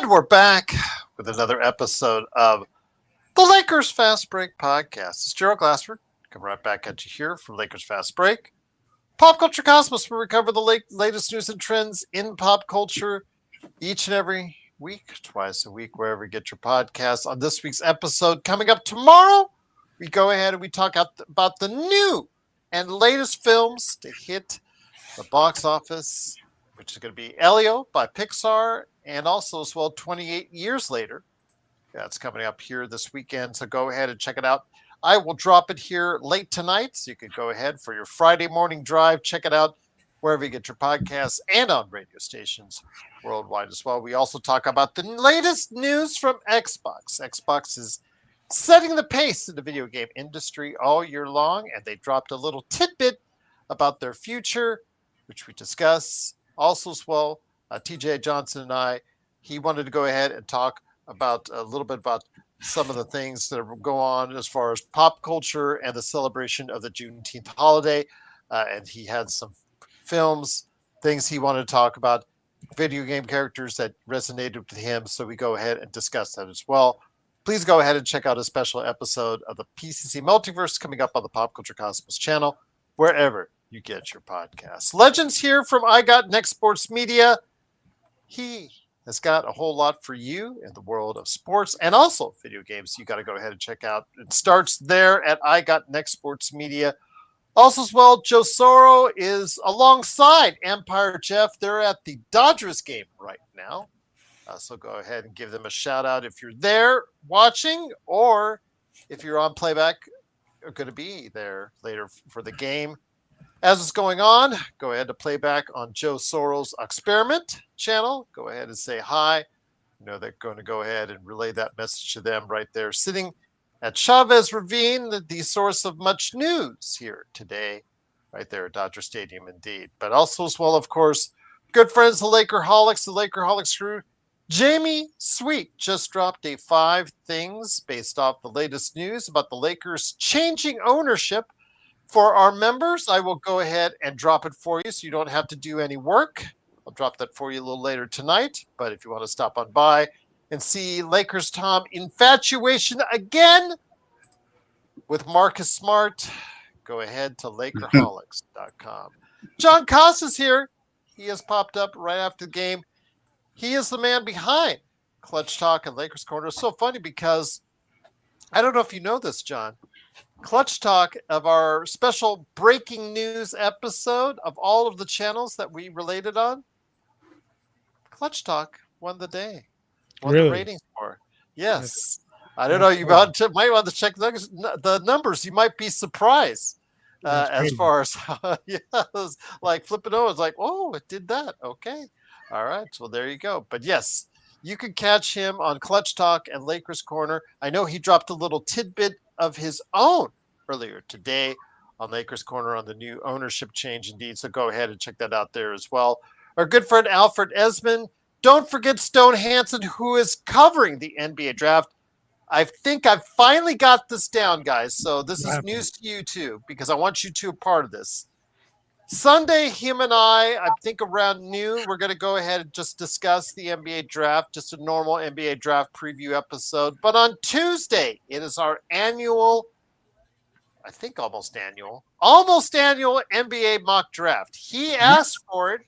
And we're back with another episode of the Lakers Fast Break podcast. It's Gerald Glassford. Coming right back at you here from Lakers Fast Break. Pop Culture Cosmos, where we cover the latest news and trends in pop culture each and every week, twice a week, wherever you get your podcasts. On this week's episode, coming up tomorrow, we go ahead and we talk about the new and latest films to hit the box office, which is going to be Elio by Pixar, and also as well 28 years later. That's coming up here this weekend, so go ahead and check it out. I will drop it here late tonight, so you can go ahead for your Friday morning drive. Check it out wherever you get your podcasts and on radio stations worldwide as well. We also talk about the latest news from Xbox. Xbox is setting the pace in the video game industry all year long, and they dropped a little tidbit about their future, which we discuss. Also as well, TJ Johnson and he wanted to go ahead and talk about a little bit about some of the things that go on as far as pop culture and the celebration of the Juneteenth holiday. And he had some films, things he wanted to talk about, video game characters that resonated with him. So we go ahead and discuss that as well. Please go ahead and check out a special episode of the PCC Multiverse coming up on the Pop Culture Cosmos channel, wherever you get your podcasts. Legends here from I Got Next Sports Media. He has got a whole lot for you in the world of sports and also video games. You got to go ahead and check out. It starts there at I Got Next Sports Media. Also as well, Joe Soro is alongside Empire Jeff. They're at the Dodgers game right now. So go ahead and give them a shout out if you're there watching, or if you're on playback, you're going to be there later for the game. As it's going on, go ahead to playback on Joe Soro's Experiment channel. Go ahead and say hi. You know, they're going to go ahead and relay that message to them right there, sitting at Chavez Ravine, the source of much news here today, right there at Dodger Stadium indeed. But also as well, of course, good friends, the Lakerholics crew. Jamie Sweet just dropped a 5 things based off the latest news about the Lakers changing ownership. For our members, I will go ahead and drop it for you so you don't have to do any work. I'll drop that for you a little later tonight. But if you want to stop on by and see Lakers Tom infatuation again with Marcus Smart, go ahead to Lakerholics.com. John Costas here. He has popped up right after the game. He is the man behind Clutch Talk and Lakers Corner. It's so funny because I don't know if you know this, John. Clutch Talk, of our special breaking news episode of all of the channels that we related on, Clutch Talk won the day. Won the ratings for. Yes. I don't know. You might want to check the numbers. You might be surprised as far as it was like flipping over. It's like, oh, it did that. Okay. All right. Well, there you go. But yes, you can catch him on Clutch Talk and Lakers Corner. I know he dropped a little tidbit of his own earlier today on Lakers Corner on the new ownership change indeed. So go ahead and check that out there as well. Our good friend Alfred Esmond. Don't forget Stone Hansen, who is covering the NBA draft. I think I've finally got this down, guys. So this is news to you too, because I want you to be a part of this. Sunday, him and I think around noon, we're going to go ahead and just discuss the NBA draft, just a normal NBA draft preview episode. But on Tuesday, it is our annual, I think almost annual NBA mock draft. He asked for it.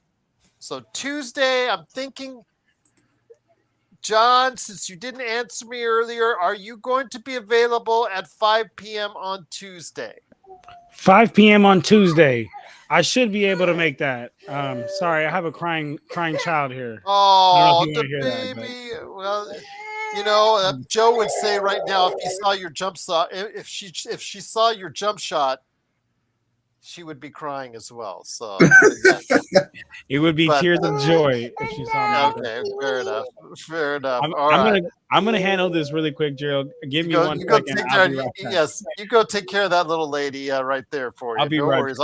So Tuesday, I'm thinking, John, since you didn't answer me earlier, are you going to be available at 5 p.m. on Tuesday? 5 p.m. on Tuesday. I should be able to make that. Sorry, I have a crying child here. Oh, the baby. Well, you know, Joe would say right now, if he saw your jump shot, if she saw your jump shot, she would be crying as well. So it would be tears of joy if she saw me. Okay, fair enough. I'm gonna handle this really quick, Gerald. Give me 1 second. Yes, you go take care of that little lady right there for you. I'll be right. Worries.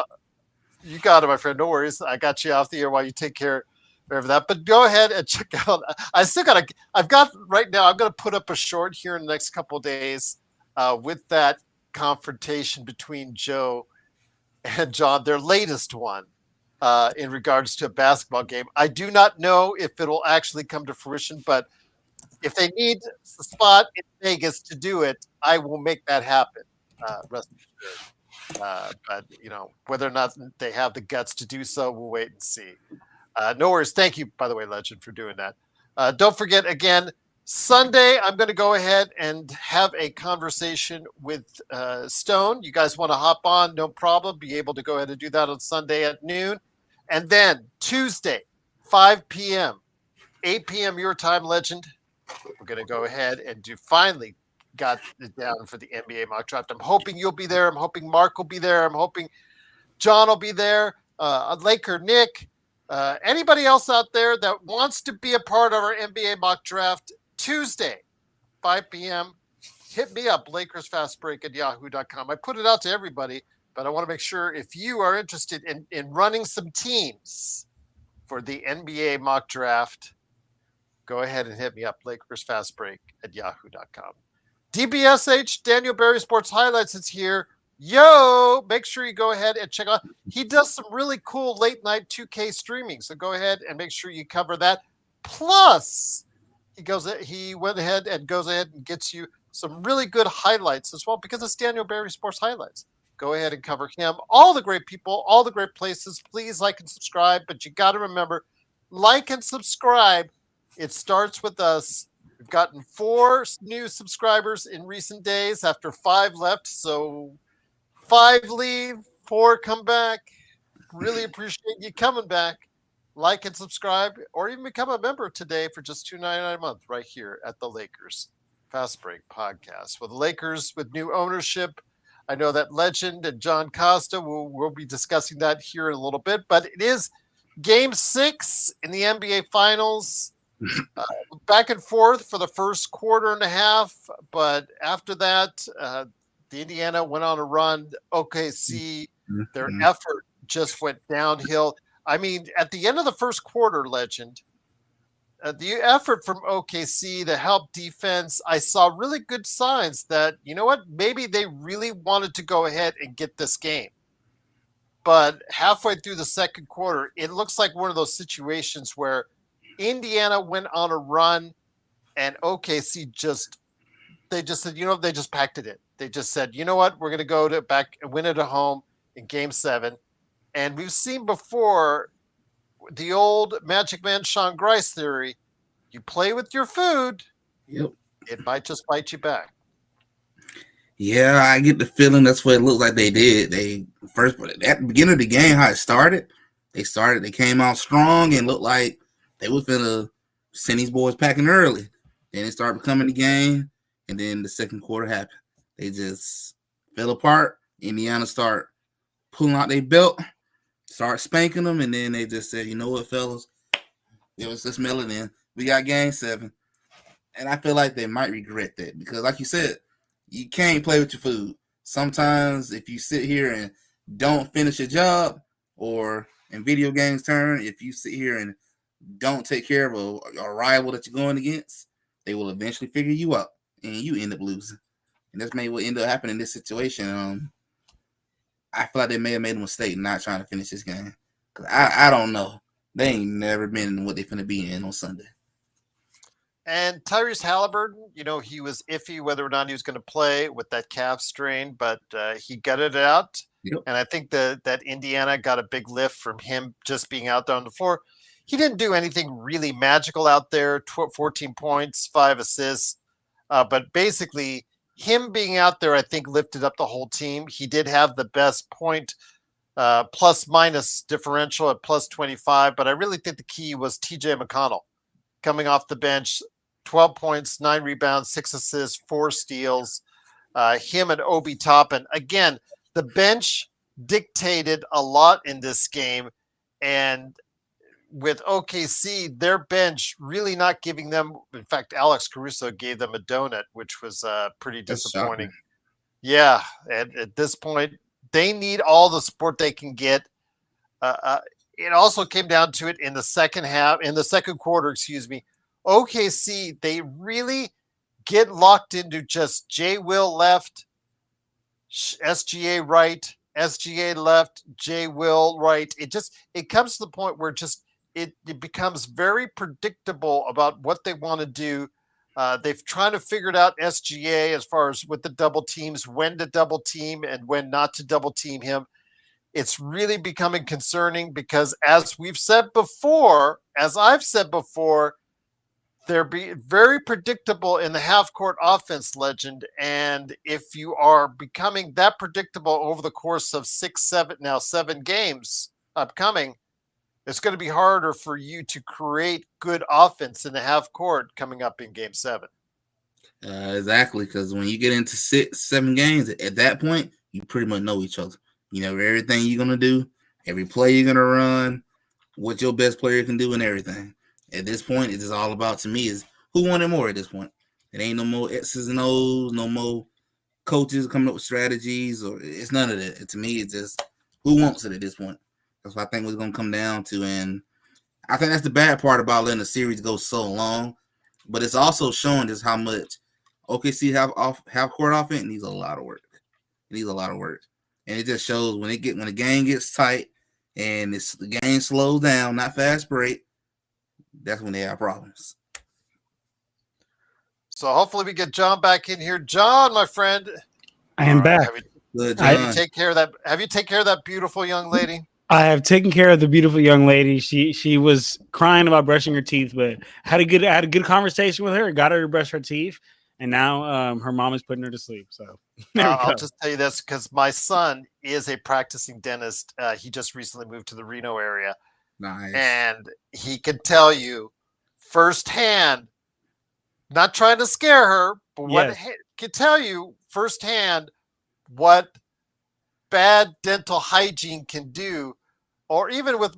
You got it, my friend. No worries. I got you off the air while you take care of that. But go ahead and check out. I'm going to put up a short here in the next couple of days with that confrontation between Joe and John, their latest one in regards to a basketball game. I do not know if it'll actually come to fruition, but If they need a spot in Vegas to do it, I will make that happen. Rest assured. But whether or not they have the guts to do so, we'll wait and see. No worries. Thank you, by the way, Legend, for doing that. Don't forget, again, Sunday, I'm going to go ahead and have a conversation with Stone. You guys want to hop on? No problem. Be able to go ahead and do that on Sunday at noon. And then Tuesday, 5 p.m., 8 p.m. your time, Legend. We're going to go ahead and finally got it down for the NBA mock draft. I'm hoping you'll be there. I'm hoping Mark will be there. I'm hoping John will be there. Laker Nick, anybody else out there that wants to be a part of our NBA mock draft Tuesday, 5 p.m., hit me up, LakersFastBreak at yahoo.com. I put it out to everybody, but I want to make sure if you are interested in running some teams for the NBA mock draft, go ahead and hit me up, LakersFastBreak at yahoo.com. DBSH, Daniel Barry Sports Highlights, is here. Yo, make sure you go ahead and check out. He does some really cool late night 2K streaming, so go ahead and make sure you cover that. Plus, he went ahead and goes ahead and gets you some really good highlights as well because it's Daniel Barry Sports Highlights. Go ahead and cover him. All the great people, all the great places. Please like and subscribe, but you got to remember, like and subscribe. It starts with us. We've gotten 4 new subscribers in recent days after 5 left. So 5 leave, 4 come back. Really appreciate you coming back. Like and subscribe, or even become a member today for just $2.99 a month right here at the Lakers Fast Break Podcast. With the Lakers with new ownership, I know that Legend and John Costa will be discussing that here in a little bit, but it is Game 6 in the NBA Finals. Back and forth for the first quarter and a half, but after that, the Indiana went on a run. OKC, their effort just went downhill. I mean, at the end of the first quarter, Legend, the effort from OKC, the help defense, I saw really good signs that, you know what, maybe they really wanted to go ahead and get this game. But halfway through the second quarter, it looks like one of those situations where Indiana went on a run and OKC just said, they just packed it in. They just said, you know what, we're going to go to back and win it at home in Game 7. And we've seen before the old Magic Man Sean Grice theory. You play with your food, it might just bite you back. Yeah, I get the feeling that's what it looks like they did. They first at the beginning of the game, how it started, they came out strong and looked like they was finna send these boys packing early. Then it started becoming the game, and then the second quarter happened. They just fell apart. Indiana start pulling out their belt, start spanking them, and then they just said, you know what, fellas, let's smell it in. We got Game 7. And I feel like they might regret that because, like you said, you can't play with your food. Sometimes if you sit here and don't finish your job, or in video games term, if you sit here and don't take care of a rival that you're going against, they will eventually figure you out and you end up losing. And that's maybe what ended up happening in this situation. I feel like they may have made a mistake not trying to finish this game. Cause I don't know. They ain't never been in what they're going to be in on Sunday. And Tyrese Halliburton, he was iffy whether or not he was going to play with that calf strain, but he gutted it out. Yep. And I think that Indiana got a big lift from him just being out there on the floor. He didn't do anything really magical out there, 14 points, 5 assists. But basically, him being out there, I think, lifted up the whole team. He did have the best point plus minus differential at plus 25, but I really think the key was TJ McConnell coming off the bench, 12 points, 9 rebounds, 6 assists, 4 steals. Him and Obi Toppin. Again, the bench dictated a lot in this game. And with OKC, their bench really not giving them. In fact, Alex Caruso gave them a donut, which was pretty disappointing. Yeah. And at this point, they need all the support they can get. It also came down to it in the second quarter, OKC, they really get locked into just J Will left, SGA right, SGA left, J Will right. It comes to the point where it becomes very predictable about what they want to do. They've trying to figure it out SGA as far as with the double teams, when to double team and when not to double team him. It's really becoming concerning because as I've said before, they're very predictable in the half court offense, Legend. And if you are becoming that predictable over the course of 7 games upcoming, it's going to be harder for you to create good offense in the half court coming up in game 7. Exactly, because when you get into 6-7 games, at that point, you pretty much know each other. You know everything you're going to do, every play you're going to run, what your best player can do and everything. At this point, it's all about, to me, is who wanted more at this point. It ain't no more X's and O's, no more coaches coming up with strategies, or it's none of that. To me, it's just who wants it at this point. That's what I think it's going to come down to. And I think that's the bad part about letting the series go so long. But it's also showing just how much OKC half court offense needs a lot of work. It needs a lot of work. And it just shows when the game gets tight and the game slows down, not fast break, that's when they have problems. So hopefully we get John back in here. John, my friend. I am back. Have you take care of that beautiful young lady? I have taken care of the beautiful young lady. She was crying about brushing her teeth, but had a good conversation with her, got her to brush her teeth, and now her mom is putting her to sleep. So I'll just tell you this because my son is a practicing dentist. He just recently moved to the Reno area. Nice. And he can tell you firsthand, not trying to scare her, but what can tell you firsthand what bad dental hygiene can do. Or even with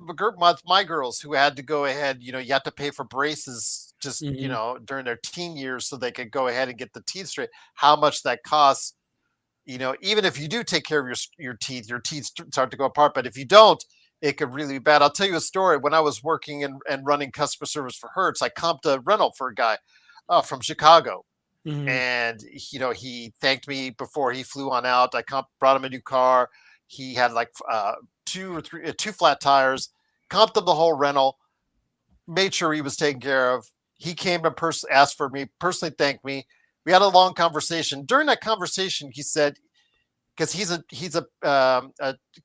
my girls who had to go ahead, you have to pay for braces just, during their teen years so they could go ahead and get the teeth straight, how much that costs. Even if you do take care of your teeth start to go apart. But if you don't, it could really be bad. I'll tell you a story. When I was working and running customer service for Hertz, I comped a rental for a guy from Chicago. Mm-hmm. And, he thanked me before he flew on out. I brought him a new car. He had like 2 flat tires, comped him the whole rental, made sure he was taken care of. He came and asked for me, personally thanked me. We had a long conversation. During that conversation, he said, because he's a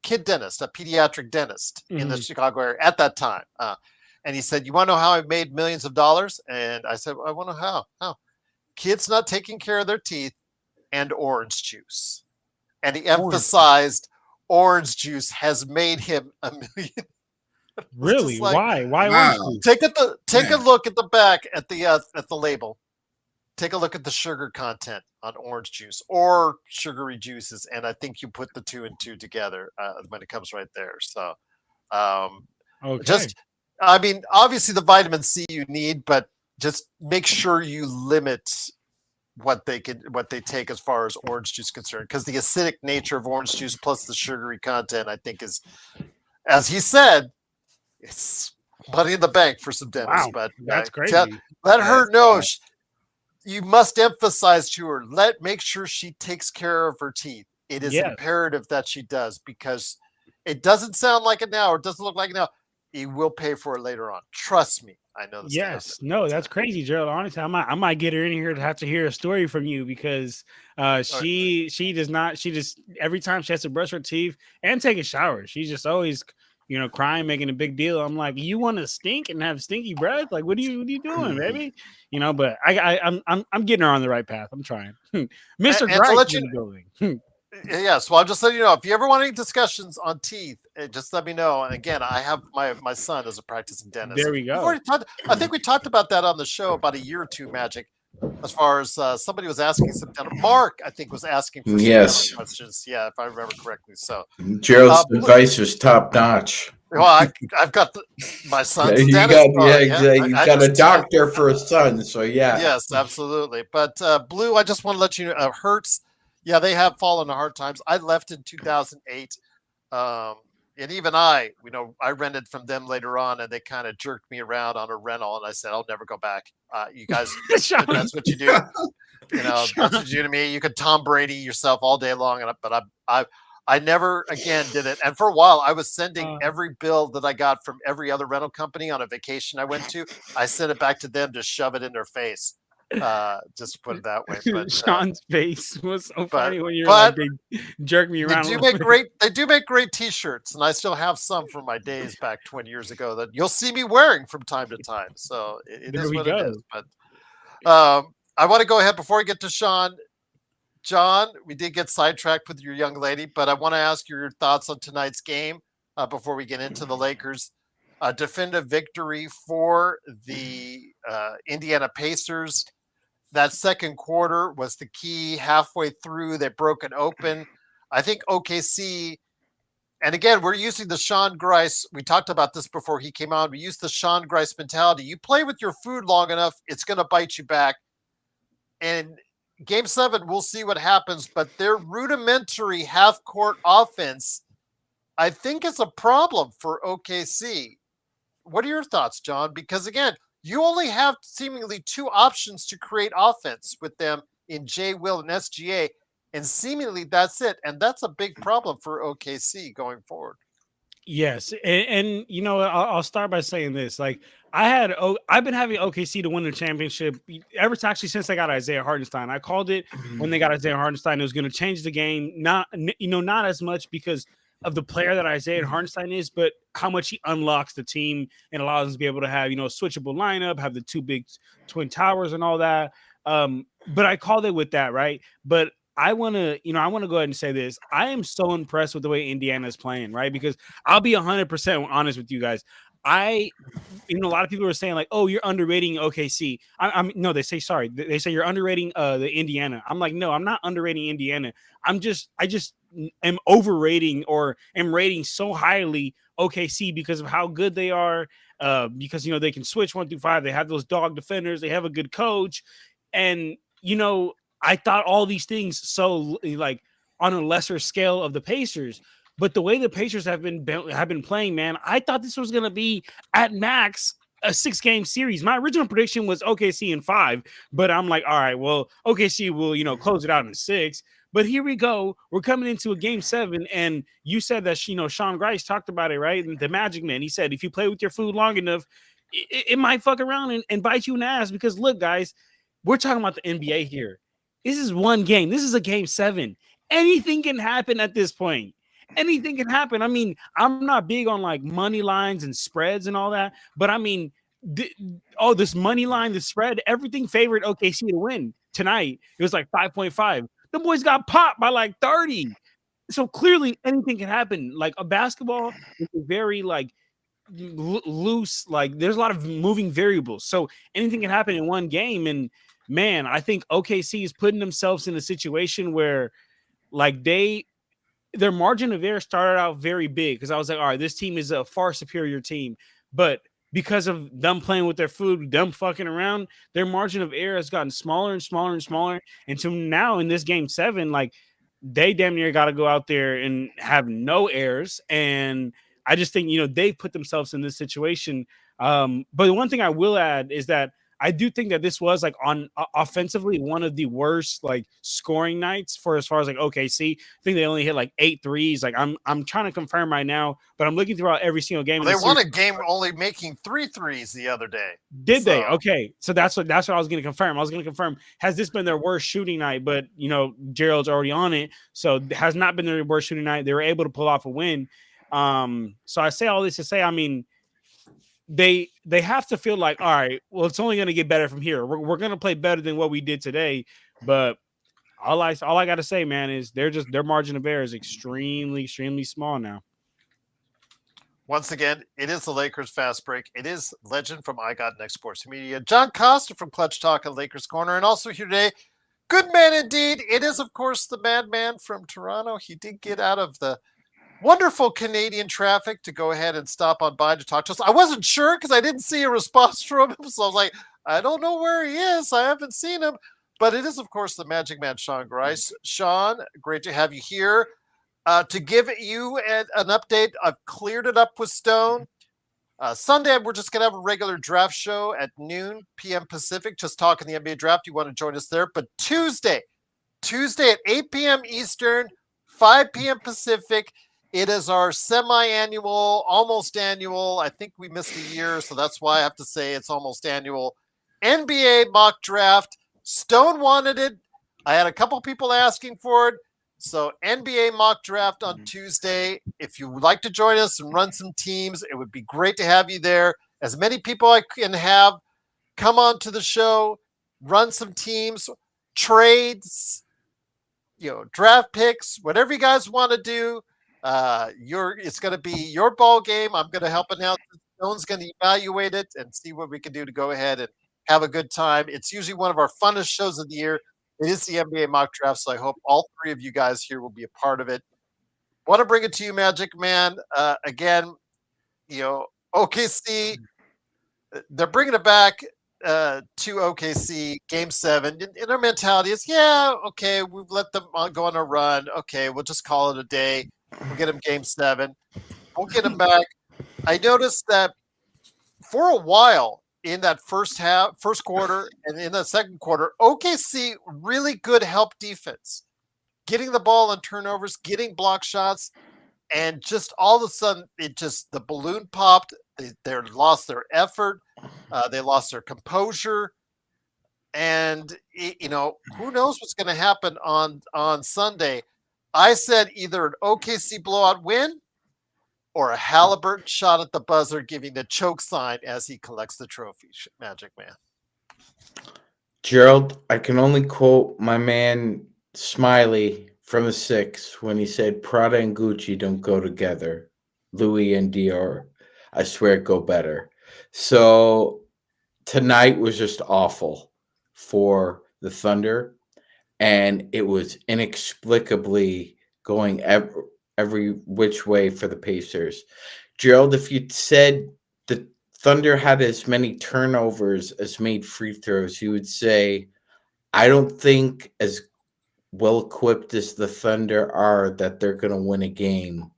kid dentist, a pediatric dentist in the Chicago area at that time. And he said, "You want to know how I made millions of dollars?" And I said, "I want to know how. Kids not taking care of their teeth and orange juice." And he emphasized orange juice has made him $1 million. Really? Like, why? Why wow. orange juice? Take a look at the back at the label. Take a look at the sugar content on orange juice or sugary juices, and I think you put the 2 and 2 together when it comes right there. So, obviously the vitamin C you need, but just make sure you limit what they take as far as orange juice concerned, because the acidic nature of orange juice plus the sugary content, I think, is, as he said, it's money in the bank for some dentists. Wow, but that's crazy. Let her know. You must emphasize to her, make sure she takes care of her teeth. It is imperative that she does, because it doesn't sound like it now, or it doesn't look like it now. He will pay for it later on. Trust me. I know this. Yes. No, that's crazy, Gerald. Honestly, I might get her in here to have to hear a story from you, because she just every time she has to brush her teeth and take a shower, she's just always crying, making a big deal. I'm like, you want to stink and have stinky breath? Like, what are you doing, baby? But I'm getting her on the right path. I'm trying. Mr. Gripe in the building. Yes, well, I'm just letting you know, if you ever want any discussions on teeth, just let me know. And again, I have my son as a practicing dentist. There we go. I think we talked about that on the show about a year or two, Magic, as far as somebody was asking some dental. Mark, I think, was asking for some dental questions. Yeah, if I remember correctly. So Gerald's advice was top notch. Well, I've got my son's you dentist. You got a doctor for a son, so yeah. Yes, absolutely. But Blue, I just want to let you know, Hertz. Yeah, they have fallen to hard times. I left in 2008. And even I rented from them later on, and they kind of jerked me around on a rental. And I said, I'll never go back. You guys, that's what you do. That's what you do to me. You could Tom Brady yourself all day long. But I never again did it. And for a while, I was sending every bill that I got from every other rental company on a vacation I went to. I sent it back to them to shove it in their face. Just to put it that way. But Sean's face was so funny when you're but like, they jerked me they around. do a make little bit. great. They do make great T-shirts, and I still have some from my days back 20 years ago that you'll see me wearing from time to time. So it There is we what it go. is. But I want to go ahead before we get to Sean. John, we did get sidetracked with your young lady, but I want to ask your thoughts on tonight's game before we get into the Lakers. Definitive victory for the Indiana Pacers. That second quarter was the key. Halfway through, they broke it open. I think OKC, and again, we're using the Sean Grice. We talked about this before he came on. We use the Sean Grice mentality. You play with your food long enough, it's going to bite you back. And game 7, we'll see what happens, but their rudimentary half-court offense, I think, is a problem for OKC. What are your thoughts, John? Because again, you only have seemingly 2 options to create offense with them in J. Will and SGA, and seemingly that's it. And that's a big problem for OKC going forward. Yes, and you know, I'll start by saying this: like, I've been having OKC to win the championship actually since they got Isaiah Hartenstein. I called it when they got Isaiah Hartenstein. It was going to change the game, not as much because of the player that Isaiah Hartenstein is, but how much he unlocks the team and allows us to be able to have, switchable lineup, have the 2 big twin towers and all that. But I called it with that, right? But I want to go ahead and say this. I am so impressed with the way Indiana is playing, right? Because I'll be 100% honest with you guys. A lot of people are saying like, "Oh, you're underrating OKC." No, they say sorry. They say you're underrating the Indiana. I'm like, no, I'm not underrating Indiana. I just am overrating or am rating so highly OKC because of how good they are. Because they can switch 1 through 5. They have those dog defenders. They have a good coach, and I thought all these things so like on a lesser scale of the Pacers, but the way the Pacers have been playing, man, I thought this was going to be at max a 6-game series. My original prediction was OKC in 5, but I'm like, all right, well, OKC will close it out in 6. But here we go. We're coming into a game 7, and you said that Sean Grice talked about it, right? The Magic Man. He said if you play with your food long enough, it might fuck around and bite you in the ass. Because look, guys, we're talking about the NBA here. This is one game. This is a game 7. Anything can happen at this point. Anything can happen. I mean, I'm not big on like money lines and spreads and all that, but I mean, this money line, the spread, everything favored OKC to win tonight. It was like 5.5. The boys got popped by like 30. So clearly anything can happen. Like a basketball is very like loose. Like there's a lot of moving variables. So anything can happen in one game. And man, I think OKC is putting themselves in a situation where like their margin of error started out very big because I was like, all right, this team is a far superior team. But because of them playing with their food, them fucking around, their margin of error has gotten smaller and smaller and smaller. And so now in this game 7, like they damn near got to go out there and have no errors. And I just think, they've put themselves in this situation. But the one thing I will add is that I do think that this was like on offensively one of the worst like scoring nights for as far as like OKC. I think they only hit like 8 threes. Like I'm trying to confirm right now, but I'm looking throughout every single game. Well, they won a game only making 3 threes the other day. Did they? Okay, so that's what I was going to confirm. I was going to confirm, has this been their worst shooting night? But Gerald's already on it, so it has not been their worst shooting night. They were able to pull off a win. So I say all this to say, I mean, they have to feel like, all right, well, it's only going to get better from here. We're going to play better than what we did today. But all I got to say, man, is their margin of error is extremely, extremely small now. Once again, it is the Lakers Fast Break. It is Legend from I Got Next Sports Media, John Costa from Clutch Talk and Lakers Corner, and also here today, good man indeed. It is, of course, the madman from Toronto. He did get out of the wonderful Canadian traffic to go ahead and stop on by to talk to us. I wasn't sure because I didn't see a response from him. So I was like, I don't know where he is. I haven't seen him. But it is, of course, the Magic Man, Sean Grice. Sean, great to have you here. To give you an update, I've cleared it up with Stone. Sunday, we're just going to have a regular draft show at noon p.m. Pacific, just talking the NBA draft. You want to join us there. But Tuesday at 8 p.m. Eastern, 5 p.m. Pacific, it is our semi-annual, almost annual. I think we missed a year, so that's why I have to say it's almost annual NBA mock draft. Stone wanted it. I had a couple people asking for it. So NBA mock draft on Tuesday. If you would like to join us and run some teams, it would be great to have you there. As many people I can have come on to the show, run some teams, trades, draft picks, whatever you guys want to do. It's going to be your ball game. I'm going to help announce it. Stone's going to evaluate it and see what we can do to go ahead and have a good time. It's usually one of our funnest shows of the year. It is the NBA mock draft, so I hope all three of you guys here will be a part of it. Want to bring it to you, Magic Man. Again, OKC, they're bringing it back to OKC Game 7. And their mentality is, okay, we've let them go on a run. Okay, we'll just call it a day. We'll get them Game 7. We'll get them back. I noticed that for a while in that first quarter, and in the second quarter, OKC really good help defense, getting the ball on turnovers, getting block shots, and just all of a sudden, the balloon popped. They lost their effort. They lost their composure, and who knows what's going to happen on Sunday. I said either an OKC blowout win or a Halliburton shot at the buzzer, giving the choke sign as he collects the trophy. Magic Man. Gerald, I can only quote my man Smiley from the Six when he said, "Prada and Gucci don't go together. Louis and Dior, I swear, go better." So tonight was just awful for the Thunder, and it was inexplicably going every which way for the Pacers. Gerald, if you said the Thunder had as many turnovers as made free throws, you would say, I don't think as well equipped as the Thunder are that they're going to win a game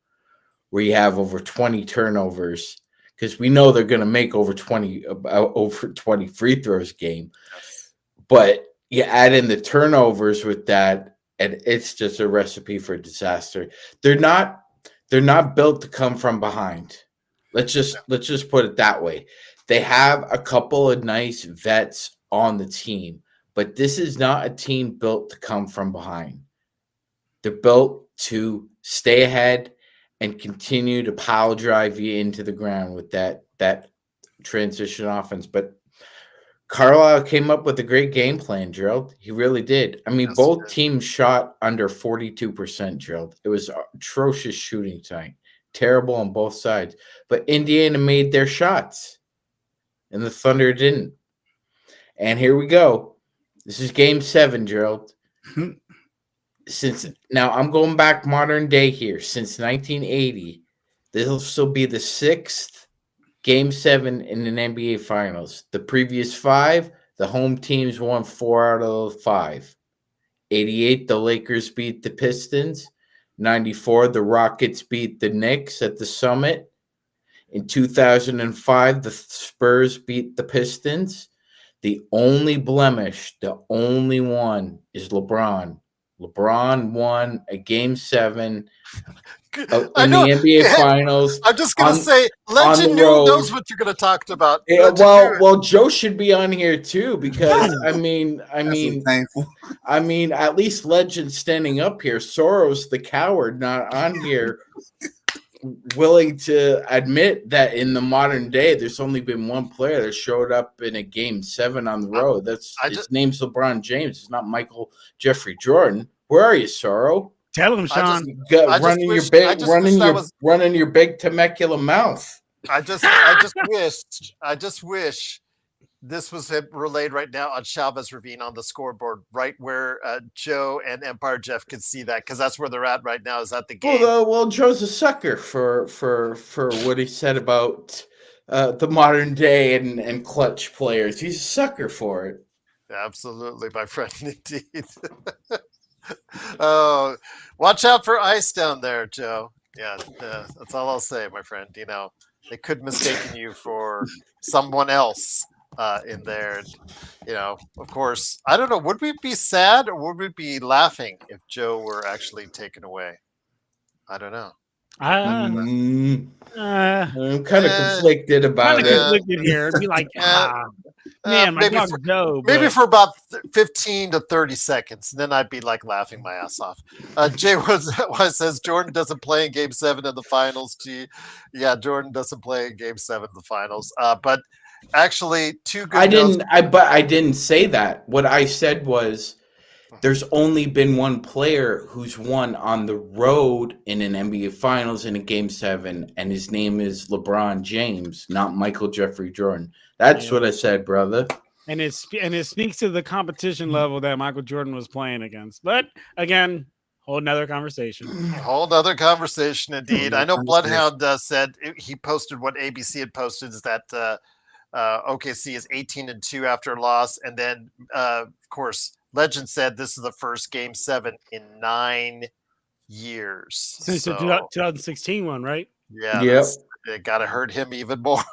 where you have over 20 turnovers, because we know they're going to make over 20 free throws game. But you add in the turnovers with that, and it's just a recipe for disaster. They're not built to come from behind. Let's just put it that way. They have a couple of nice vets on the team, but this is not a team built to come from behind. They're built to stay ahead and continue to pile drive you into the ground with that transition offense. But Carlisle came up with a great game plan, Gerald. He really did. I mean, both teams shot under 42%, Gerald. It was atrocious shooting tonight. Terrible on both sides. But Indiana made their shots, and the Thunder didn't. And here we go. This is Game 7, Gerald. Now I'm going back modern day here. Since 1980, this will still be the 6th Game 7 in an NBA Finals. The previous 5, the home teams won 4 out of 5. 88, the Lakers beat the Pistons. 94, the Rockets beat the Knicks at the Summit. In 2005, the Spurs beat the Pistons. The only blemish, the only one, is LeBron. LeBron won a Game 7 in the NBA Finals. I'm just going to say, Legend knows what you're going to talk about. Yeah, well, Joe should be on here too, because I mean, at least Legend standing up here. Soros, the coward, not on here, willing to admit that in the modern day, there's only been one player that showed up in a Game 7 on the road. His name's LeBron James. It's not Michael Jeffrey Jordan. Where are you, Sorrow? Tell him, Sean. Running your big Temecula mouth. I just wish this was relayed right now on Chavez Ravine on the scoreboard, right where Joe and Empire Jeff could see that, because that's where they're at right now. Is at the game. Well, Joe's a sucker for what he said about the modern day and clutch players. He's a sucker for it. Absolutely, my friend, indeed. Oh, watch out for ice down there, Joe. Yeah, that's all I'll say, my friend. They could mistaken you for someone else in there. Of course, I don't know. Would we be sad or would we be laughing if Joe were actually taken away? I don't know. Uh, I'm kind of conflicted kind about of it. conflicted here. It'd be like, man, my dog Joe. Maybe But for about 15 to 30 seconds. Then I'd be like laughing my ass off. Jay says Jordan doesn't play in Game 7 in the finals. Yeah, Jordan doesn't play in Game 7 in the finals. But actually, two good notes. I didn't say that. What I said was there's only been one player who's won on the road in an NBA Finals in a Game 7, and his name is LeBron James, not Michael Jeffrey Jordan. That's what I said, brother. And it speaks to the competition level that Michael Jordan was playing against. But again, whole nother conversation. Whole nother conversation, indeed. I know Bloodhound said he posted what ABC had posted is that OKC is 18-2 after a loss, and then of course Legend said this is the first Game 7 in 9 years Since the 2016 one, right? Yeah, Yep. It gotta hurt him even more.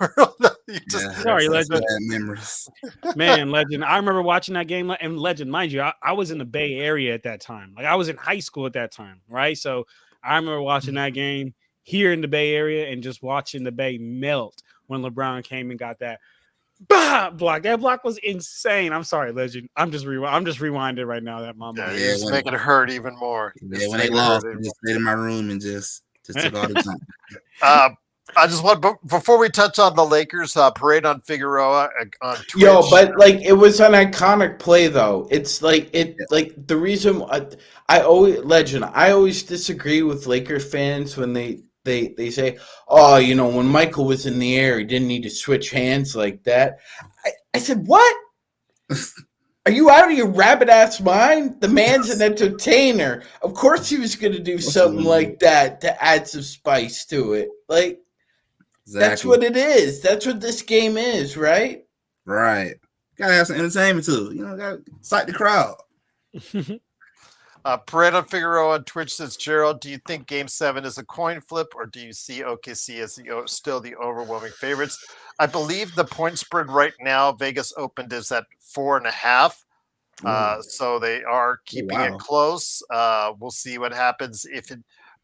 Sorry, Legend. Memories. Man, Legend. I remember watching that game, and Legend, mind you, I was in the Bay Area at that time. Like I was in high school at that time, right? So I remember watching that game here in the Bay Area and just watching the Bay melt when LeBron came and got that block. That block was insane. I'm sorry, Legend. I'm just rewinded right now. That my mind. It's making it hurt even more. Yeah, when they lost, I just stayed in my room and just took all the time. I just want before we touch on the Lakers parade on Figueroa on Twitch. Yo, but like it was an iconic play though. It's like like the reason I always disagree with Lakers fans when they say, oh, you know, when Michael was in the air, he didn't need to switch hands like that. I said, what? Are you out of your rabbit ass mind? The man's an entertainer. Of course he was going to do something like that to add some spice to it. Like, that's what it is. That's what this game is, right? Right. Gotta have some entertainment too. You know, gotta excite the crowd. Parade on Figueroa on Twitch says, Gerald, do you think Game 7 is a coin flip, or do you see OKC as still the overwhelming favorites? I believe the point spread right now, Vegas opened is at 4.5. So they are keeping it close. We'll see what happens if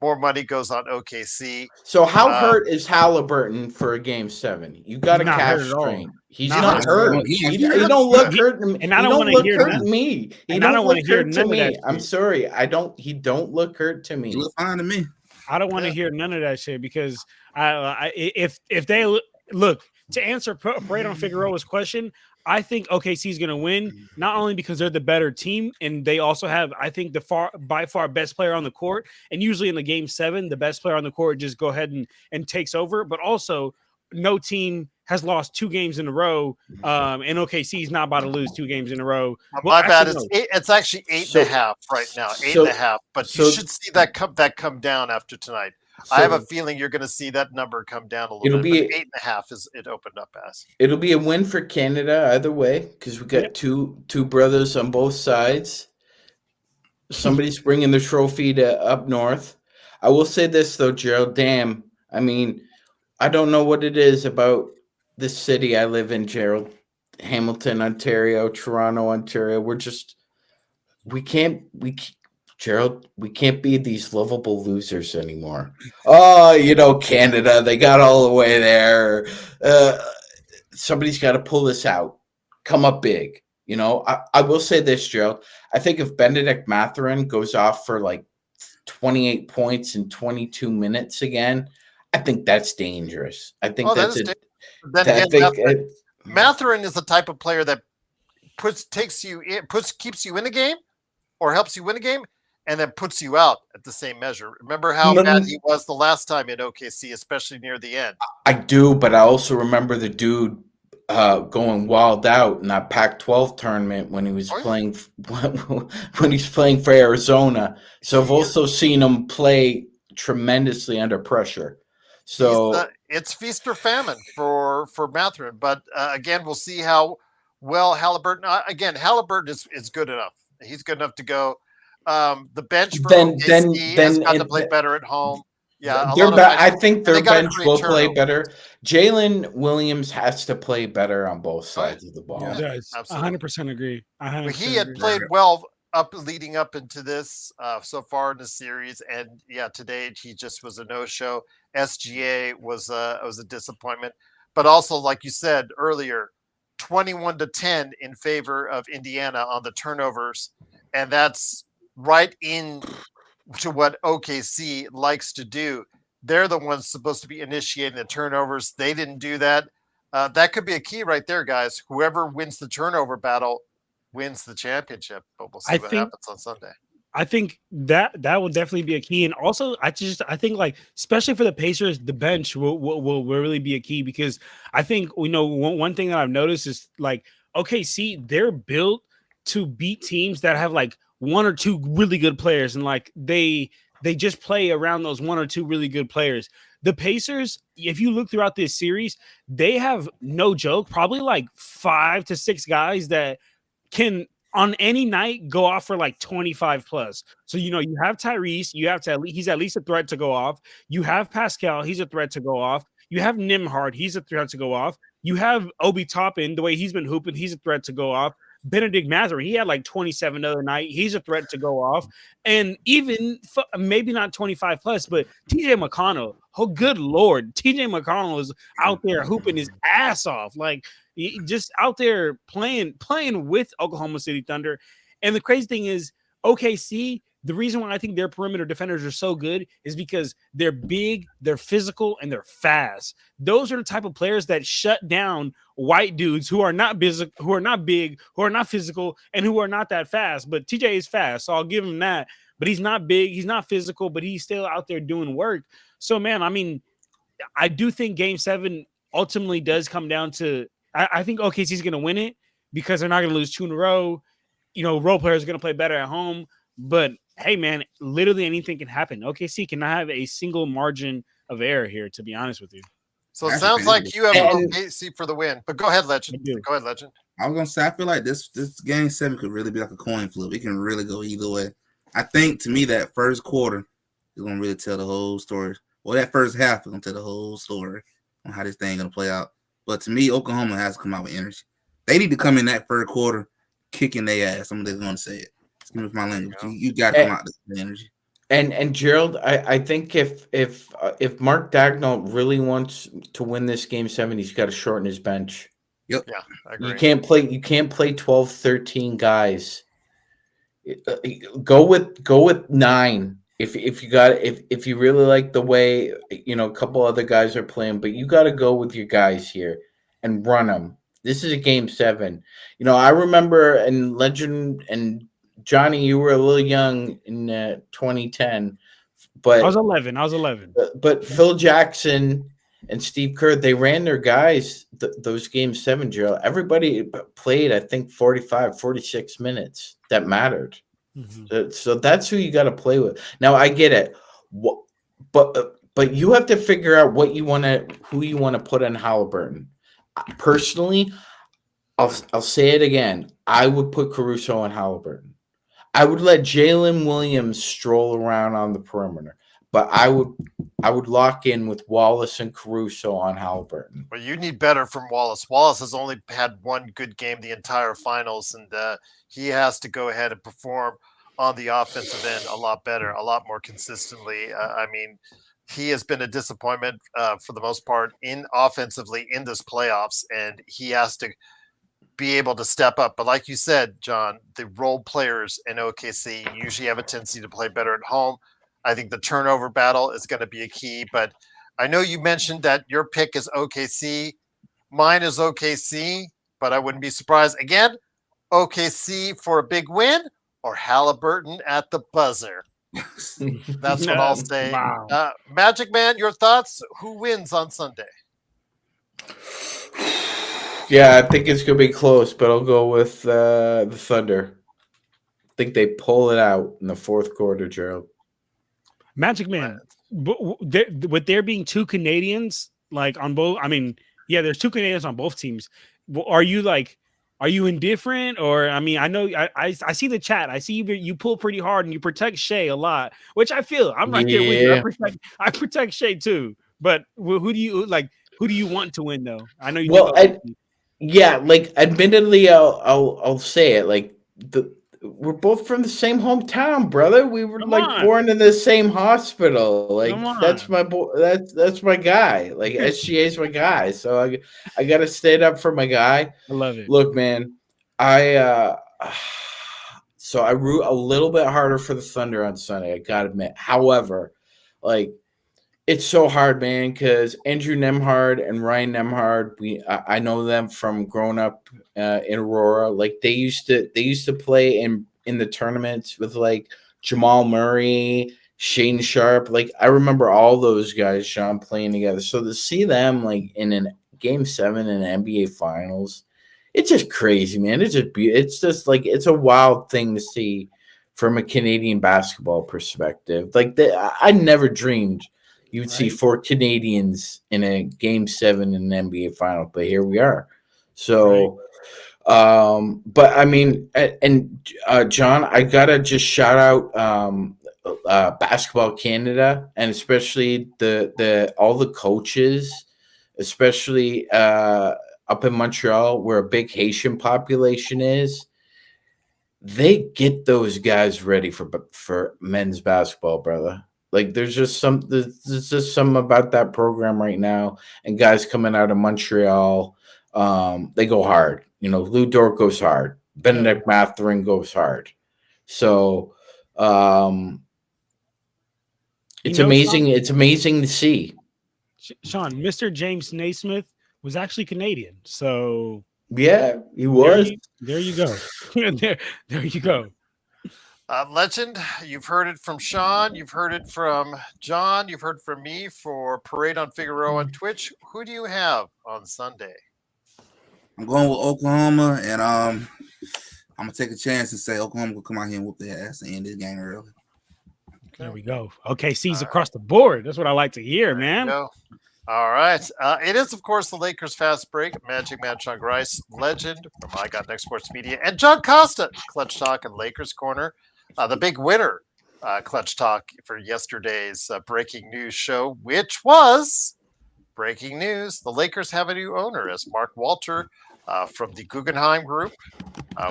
more money goes on OKC. So how hurt is Halliburton for a Game 7? You got a calf strain. He's not hurt. He don't look hurt to me. And I don't want to hear hurt to me. He don't look hurt to me. I'm sorry. He don't look hurt to me. He look fine to me. I don't want to hear none of that shit because if they look to answer Parade on Figueroa's question, I think OKC is going to win, not only because they're the better team, and they also have, I think, the by far best player on the court. And usually in the Game 7, the best player on the court just go ahead and takes over. But also, no team has lost 2 games in a row, and OKC is not about to lose 2 games in a row. My bad. It's actually 8.5 right now, 8.5. But you should see that come down after tonight. I have a feeling you're going to see that number come down a little bit. 8.5 is it opened up as. It'll be a win for Canada either way because we got two brothers on both sides. Somebody's bringing the trophy to up north. I will say this though, Gerald. Damn, I mean, I don't know what it is about this city I live in, Gerald. Hamilton, Ontario, Toronto, Ontario. Gerald, we can't be these lovable losers anymore. Oh, you know, Canada, they got all the way there. Somebody's got to pull this out. Come up big. You know, I will say this, Gerald. I think if Benedict Mathurin goes off for like 28 points in 22 minutes again, I think that's dangerous. I think Mathurin is the type of player that keeps you in a game or helps you win a game, and then puts you out at the same measure. Remember how bad he was the last time in OKC, especially near the end? I do, but I also remember the dude going wild out in that Pac-12 tournament when he was playing when he's playing for Arizona. So I've also seen him play tremendously under pressure. So it's feast or famine for Mathurin. But again, we'll see how well Halliburton. Halliburton is good enough. He's good enough to go. The bench for OKC has got to play better at home. Yeah, I think their bench will play better. Jalen Williams has to play better on both sides of the ball. He does. 100% agree. He had played well leading up into this so far in the series, and yeah, today he just was a no-show. SGA was a disappointment, but also like you said earlier, 21-10 in favor of Indiana on the turnovers, and that's right in to what OKC likes to do. They're the ones supposed to be initiating the turnovers. They didn't do that. That could be a key right there, guys. Whoever wins the turnover battle wins the championship. But we'll see I what think happens on Sunday. I think that will definitely be a key, and also I think like especially for the Pacers, the bench will really be a key because I think one thing that I've noticed is like OKC, they're built to beat teams that have like one or two really good players, and like they just play around those one or two really good players. The Pacers, if you look throughout this series, they have no joke, probably like 5 to 6 guys that can on any night go off for like 25 plus. So you have Tyrese, you have to he's at least a threat to go off. You have Pascal, he's a threat to go off. You have Nimhard, he's a threat to go off. You have Obi Toppin, the way he's been hooping, he's a threat to go off. Benedict Mathurin, he had like 27 the other night. He's a threat to go off. And even maybe not 25 plus, but TJ McConnell, oh good Lord, TJ McConnell is out there hooping his ass off. Like just out there playing with Oklahoma City Thunder. And the crazy thing is OKC, the reason why I think their perimeter defenders are so good is because they're big, they're physical, and they're fast. Those are the type of players that shut down white dudes who are not big, who are not physical, and who are not that fast. But TJ is fast, so I'll give him that. But he's not big, he's not physical, but he's still out there doing work. So, man, I mean, I do think Game 7 ultimately does come down to I think OKC is going to win it because they're not going to lose 2 in a row. Role players are going to play better at home. But, hey, man, literally anything can happen. OKC cannot have a single margin of error here, to be honest with you. So it sounds like you have OKC for the win. But go ahead, Legend. Go ahead, Legend. I was going to say, I feel like this Game 7 could really be like a coin flip. It can really go either way. I think, to me, that first quarter is going to really tell the whole story. Well, that first half is going to tell the whole story on how this thing is going to play out. But to me, Oklahoma has to come out with energy. They need to come in that third quarter kicking their ass. Somebody's going to say it. Excuse me for my language. You got to come out with energy. And Gerald, I think if Mark Dagnall really wants to win this Game 7, he's got to shorten his bench. Yep. Yeah, I agree. You can't play 12, 13 guys. Go with 9. If you really like the way a couple other guys are playing, but you got to go with your guys here and run them. This is a Game 7. I remember, and Legend and Johnny, you were a little young in 2010, but I was 11. But Phil Jackson and Steve Kerr, they ran their guys those Game 7, Gerald. Everybody played, I think, 45, 46 minutes. That mattered. Mm-hmm. So that's who you got to play with. Now I get it, but you have to figure out who you want to put on Halliburton. Personally, I'll say it again. I would put Caruso on Halliburton. I would let Jalen Williams stroll around on the perimeter, but I would lock in with Wallace and Caruso on Halliburton. Well, you need better from Wallace. Wallace has only had one good game the entire finals, and he has to go ahead and perform on the offensive end a lot better, a lot more consistently. I mean, he has been a disappointment for the most part offensively in this playoffs, and he has to be able to step up. But like you said, John, the role players in OKC usually have a tendency to play better at home. I think the turnover battle is going to be a key, but I know you mentioned that your pick is OKC. Mine is OKC, but I wouldn't be surprised. Again, OKC for a big win or Halliburton at the buzzer. That's what I'll say. Wow. Magic Man, your thoughts? Who wins on Sunday? Yeah, I think it's going to be close, but I'll go with the Thunder. I think they pull it out in the fourth quarter, Gerald. Magic Man, with there being 2 Canadians, like on both, I mean, yeah, there's 2 Canadians on both teams. Are you indifferent? Or, I mean, I know I see the chat. I see you pull pretty hard and you protect Shea a lot, which I feel I'm right there with you. I protect Shea too. But who do you want to win though? I know you. Yeah, like admittedly, I'll say it. Like we're both from the same hometown, brother. We were Come like on. born in the same hospital. Like Come on. that's my boy. That's my guy. Like SGA is my guy. So I gotta stand up for my guy. I love it. Look, man, I so I root a little bit harder for the Thunder on Sunday. I gotta admit. However, like it's so hard, man, because Andrew Nemhard and Ryan Nemhard, I know them from growing up in Aurora. Like they used to play in the tournaments with like Jamal Murray, Shane Sharp. Like I remember all those guys, Sean, playing together. So to see them like in an Game 7 in NBA Finals, it's just crazy, man. It's just like it's a wild thing to see from a Canadian basketball perspective. Like I never dreamed you would see 4 Canadians in a Game 7 in an NBA Final, but here we are. So, but I mean, and John, I gotta just shout out Basketball Canada, and especially the all the coaches, especially up in Montreal, where a big Haitian population is. They get those guys ready for men's basketball, brother. Like there's just some about that program right now, and guys coming out of Montreal, they go hard. You know, Lou Dort goes hard. Benedict Mathurin goes hard. So it's amazing. Sean, it's amazing to see. Sean, Mr. James Naismith was actually Canadian. So yeah, he was. There you go. there you go. Legend, you've heard it from Sean, you've heard it from John, you've heard from me for Parade on Figueroa on Twitch. Who do you have on Sunday? I'm going with Oklahoma, and I'm gonna take a chance and say Oklahoma will come out here and whoop their ass and end this game early. Okay. There we go. Okay, C's across the board. That's what I like to hear, man. All right. It is, of course, the Lakers Fast Break. Magic Man Sean Grice, Legend from I Got Next Sports Media, and John Costa, Clutch Talk and Lakers Corner. The big winner, Clutch Talk, for yesterday's breaking news show, which was breaking news. The Lakers have a new owner, as Mark Walter from the Guggenheim Group,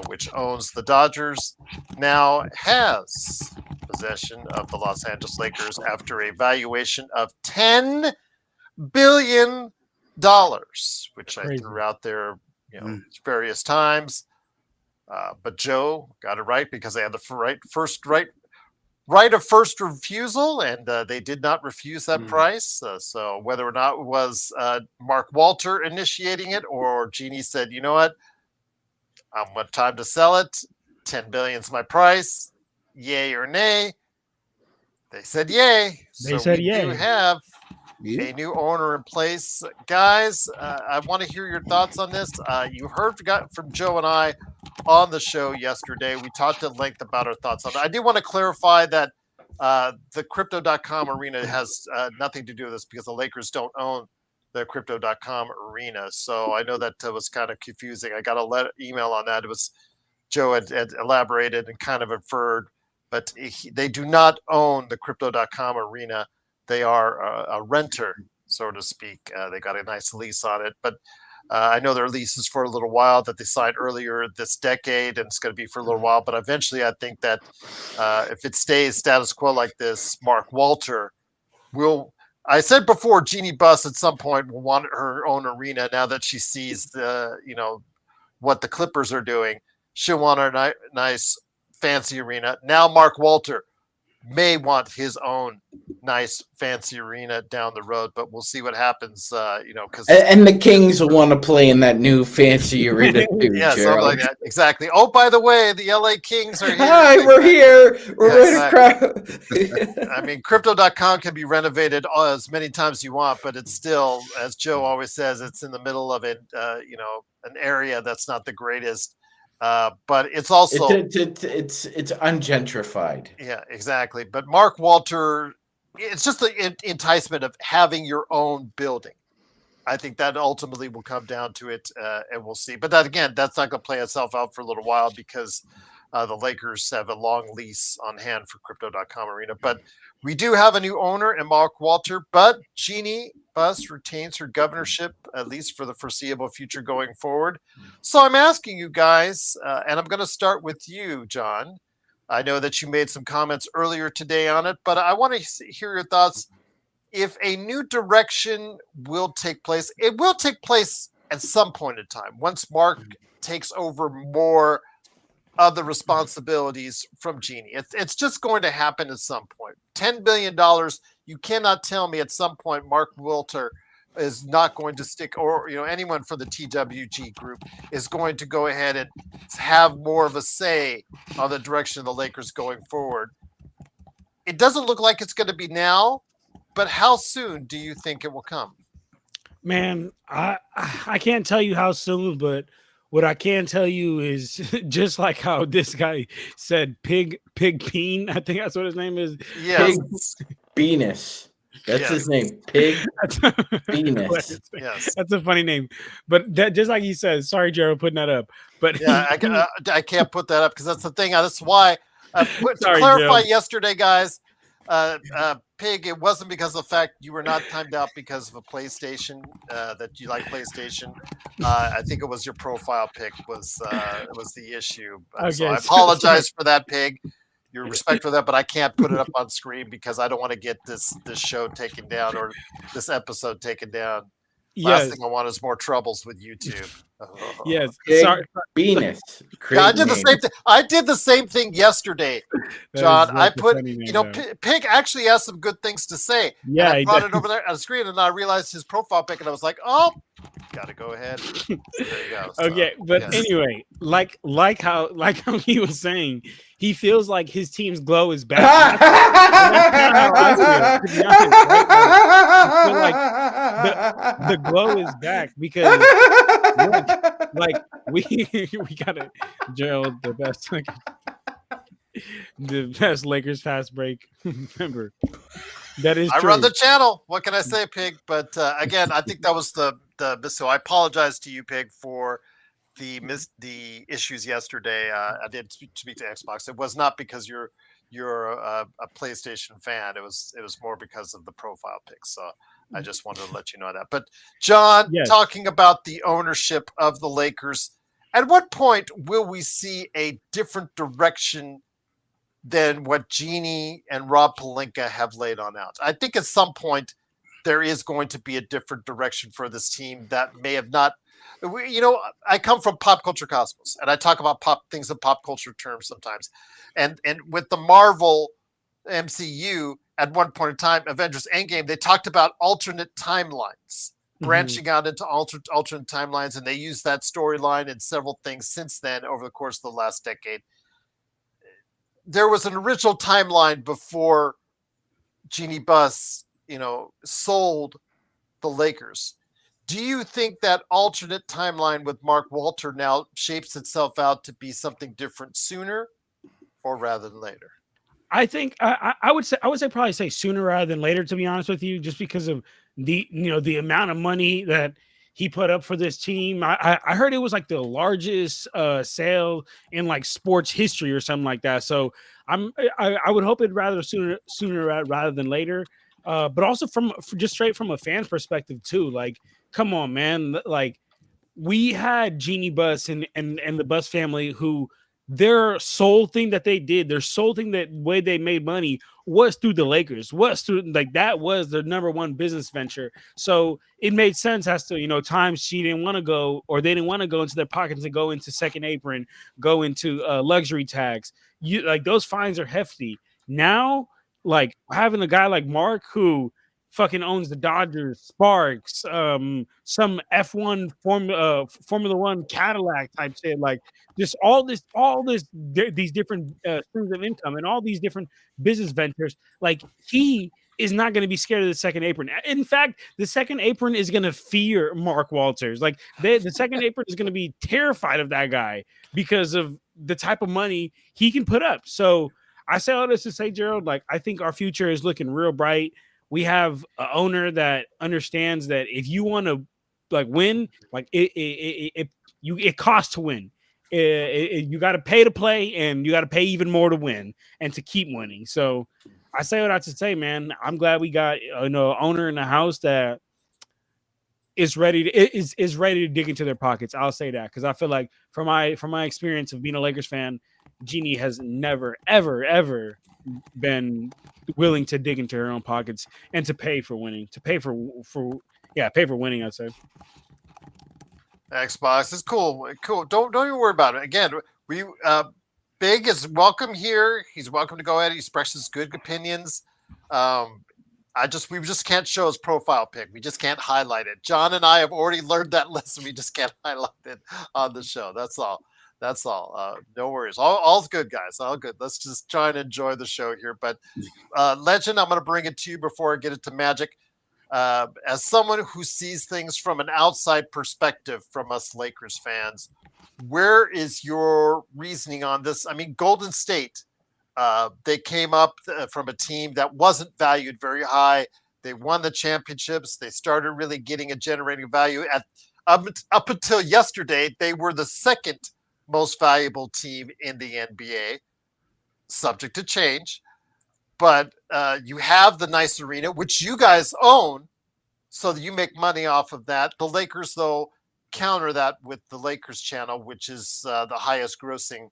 which owns the Dodgers, now has possession of the Los Angeles Lakers after a valuation of $10 billion, which I threw out there, various times. But Joe got it right because they had the right of first refusal, and they did not refuse that price. So whether or not it was Mark Walter initiating it or Jeannie said, you know what, I want time to sell it. $10 billion is my price. Yay or nay? They said yay. They said yay. Do have a new owner in place. Guys, I want to hear your thoughts on this. You heard from Joe and I on the show yesterday. We talked at length about our thoughts on it. I do want to clarify that the crypto.com arena has nothing to do with this because the Lakers don't own the crypto.com arena. So I know that was kind of confusing. I got a email on that. It was Joe had elaborated and kind of inferred, but they do not own the crypto.com arena. They are a renter, so to speak. They got a nice lease on it, but I know their lease is for a little while that they signed earlier this decade, and it's going to be for a little while. But eventually, I think that if it stays status quo like this, Mark Walter will. I said before, Jeannie Buss at some point will want her own arena. Now that she sees what the Clippers are doing, she'll want a nice, fancy arena. Now, Mark Walter may want his own nice fancy arena down the road, but we'll see what happens. Because and the Kings will want to play in that new fancy arena too. Yeah, something like that. Exactly. Oh, by the way, the LA Kings are here. Hi, we're here. We're ready to cry. I mean, crypto.com can be renovated as many times as you want, but it's still, as Joe always says, it's in the middle of it. An area that's not the greatest. But it's also it's ungentrified. Yeah, exactly. But Mark Walter, it's just the enticement of having your own building. I think that ultimately will come down to it, and we'll see. But that again, that's not going to play itself out for a little while because The Lakers have a long lease on hand for Crypto.com Arena, but we do have a new owner in Mark Walter. But Jeannie Buss retains her governorship at least for the foreseeable future going forward. So I'm asking you guys, and I'm going to start with you, John. I know that you made some comments earlier today on it, but I want to hear your thoughts. If a new direction will take place, it will take place at some point in time once Mark takes over more of the responsibilities from Jeannie. It's just going to happen at some point. $10 billion. You cannot tell me at some point Mark Walter is not going to stick, or anyone from the TWG group is going to go ahead and have more of a say on the direction of the Lakers going forward. It doesn't look like it's going to be now, but how soon do you think it will come? Man, I can't tell you how soon, but what I can tell you is just like how this guy said, Pig Peen. I think that's what his name is. Yes. Pig Venus. That's his name. Pig Venus. Yes. That's a funny name. But that, just like he says, sorry, Gerald, putting that up. But yeah, I can't put that up because that's the thing. That's why. To Sorry, clarify, Joe. yesterday, guys, Pig, it wasn't because of the fact you were not timed out because of a PlayStation, that you like PlayStation. I think it was your profile pic was the issue. So I apologize for that, Pig. Your respect for that, but I can't put it up on screen because I don't want to get this show taken down or this episode taken down. Last thing I want is more troubles with YouTube. Yes. Sorry. Venus. Yeah, I did the same thing. I did the same thing yesterday, John. I put, Pig actually has some good things to say. Yeah, and I brought it over there on the screen, and I realized his profile pic, and I was like, "Oh, got to go ahead." There you go. So, okay, but anyway, like how he was saying, he feels like his team's glow is back. I feel like the glow is back because like we gotta Gerald, the best Lakers fast break member. That is true. I run the channel. What can I say, Pig? But again, I think that was the so I apologize to you, Pig, for the issues yesterday. I did speak to Xbox. It was not because you're a PlayStation fan. It was more because of the profile pic. So I just wanted to let you know that. But John, talking about the ownership of the Lakers, at what point will we see a different direction than what Jeannie and Rob Pelinka have laid on out? I think at some point there is going to be a different direction for this team that may have not. I come from Pop Culture Cosmos, and I talk about things in pop culture terms sometimes. And with the Marvel MCU, at one point in time, Avengers Endgame, they talked about alternate timelines, branching out into alternate timelines, and they used that storyline in several things since then over the course of the last decade. There was an original timeline before Jeannie Buss, sold the Lakers. Do you think that alternate timeline with Mark Walter now shapes itself out to be something different sooner or rather than later? I think I would probably say sooner rather than later, to be honest with you, just because of the amount of money that he put up for this team. I heard it was like the largest sale in like sports history or something like that. So I would hope it rather sooner rather than later. But also just straight from a fan perspective too. Like, come on, man. Like, we had Jeannie Buss and the Buss family who their sole thing that they did, their sole thing that way they made money was through the Lakers, that was their number one business venture. So it made sense as to, times she didn't want to go, or they didn't want to go into their pockets and go into Second Apron, go into luxury tags. Those fines are hefty. Now, like having a guy like Mark who fucking owns the Dodgers, Sparks, some F1 Formula One Cadillac type shit, like just all these different streams of income and all these different business ventures. Like, he is not going to be scared of the Second Apron. In fact, the Second Apron is going to fear Mark Walters. Like, the Second Apron is going to be terrified of that guy because of the type of money he can put up. So I say all this to say, Gerald, like, I think our future is looking real bright. We have an owner that understands that if you want to like win, like it costs to win. you got to pay to play, and you got to pay even more to win and to keep winning. So I say what I have to say, man. I'm glad we got owner in the house that is ready to is ready to dig into their pockets. I'll say that because I feel like from my experience of being a Lakers fan, Jeannie has never ever been willing to dig into her own pockets and to pay for winning, to pay for winning. I'd say. Xbox is cool. Don't even worry about it. Again, we Big is welcome here. He's welcome to go ahead. He expresses good opinions. We just can't show his profile pic. We just can't highlight it. John and I have already learned that lesson. We just can't highlight it on the show. That's all. No worries. All's good, guys. All good. Let's just try and enjoy the show here. But Legend, I'm going to bring it to you before I get into Magic. As someone who sees things from an outside perspective from us Lakers fans, where is your reasoning on this? I mean, Golden State, they came up from a team that wasn't valued very high. They won the championships. They started really getting a generating value. Up until yesterday, they were the second most valuable team in the NBA, subject to change. But you have the nice arena, which you guys own, so that you make money off of that. The Lakers, though, counter that with the Lakers channel, which is the highest grossing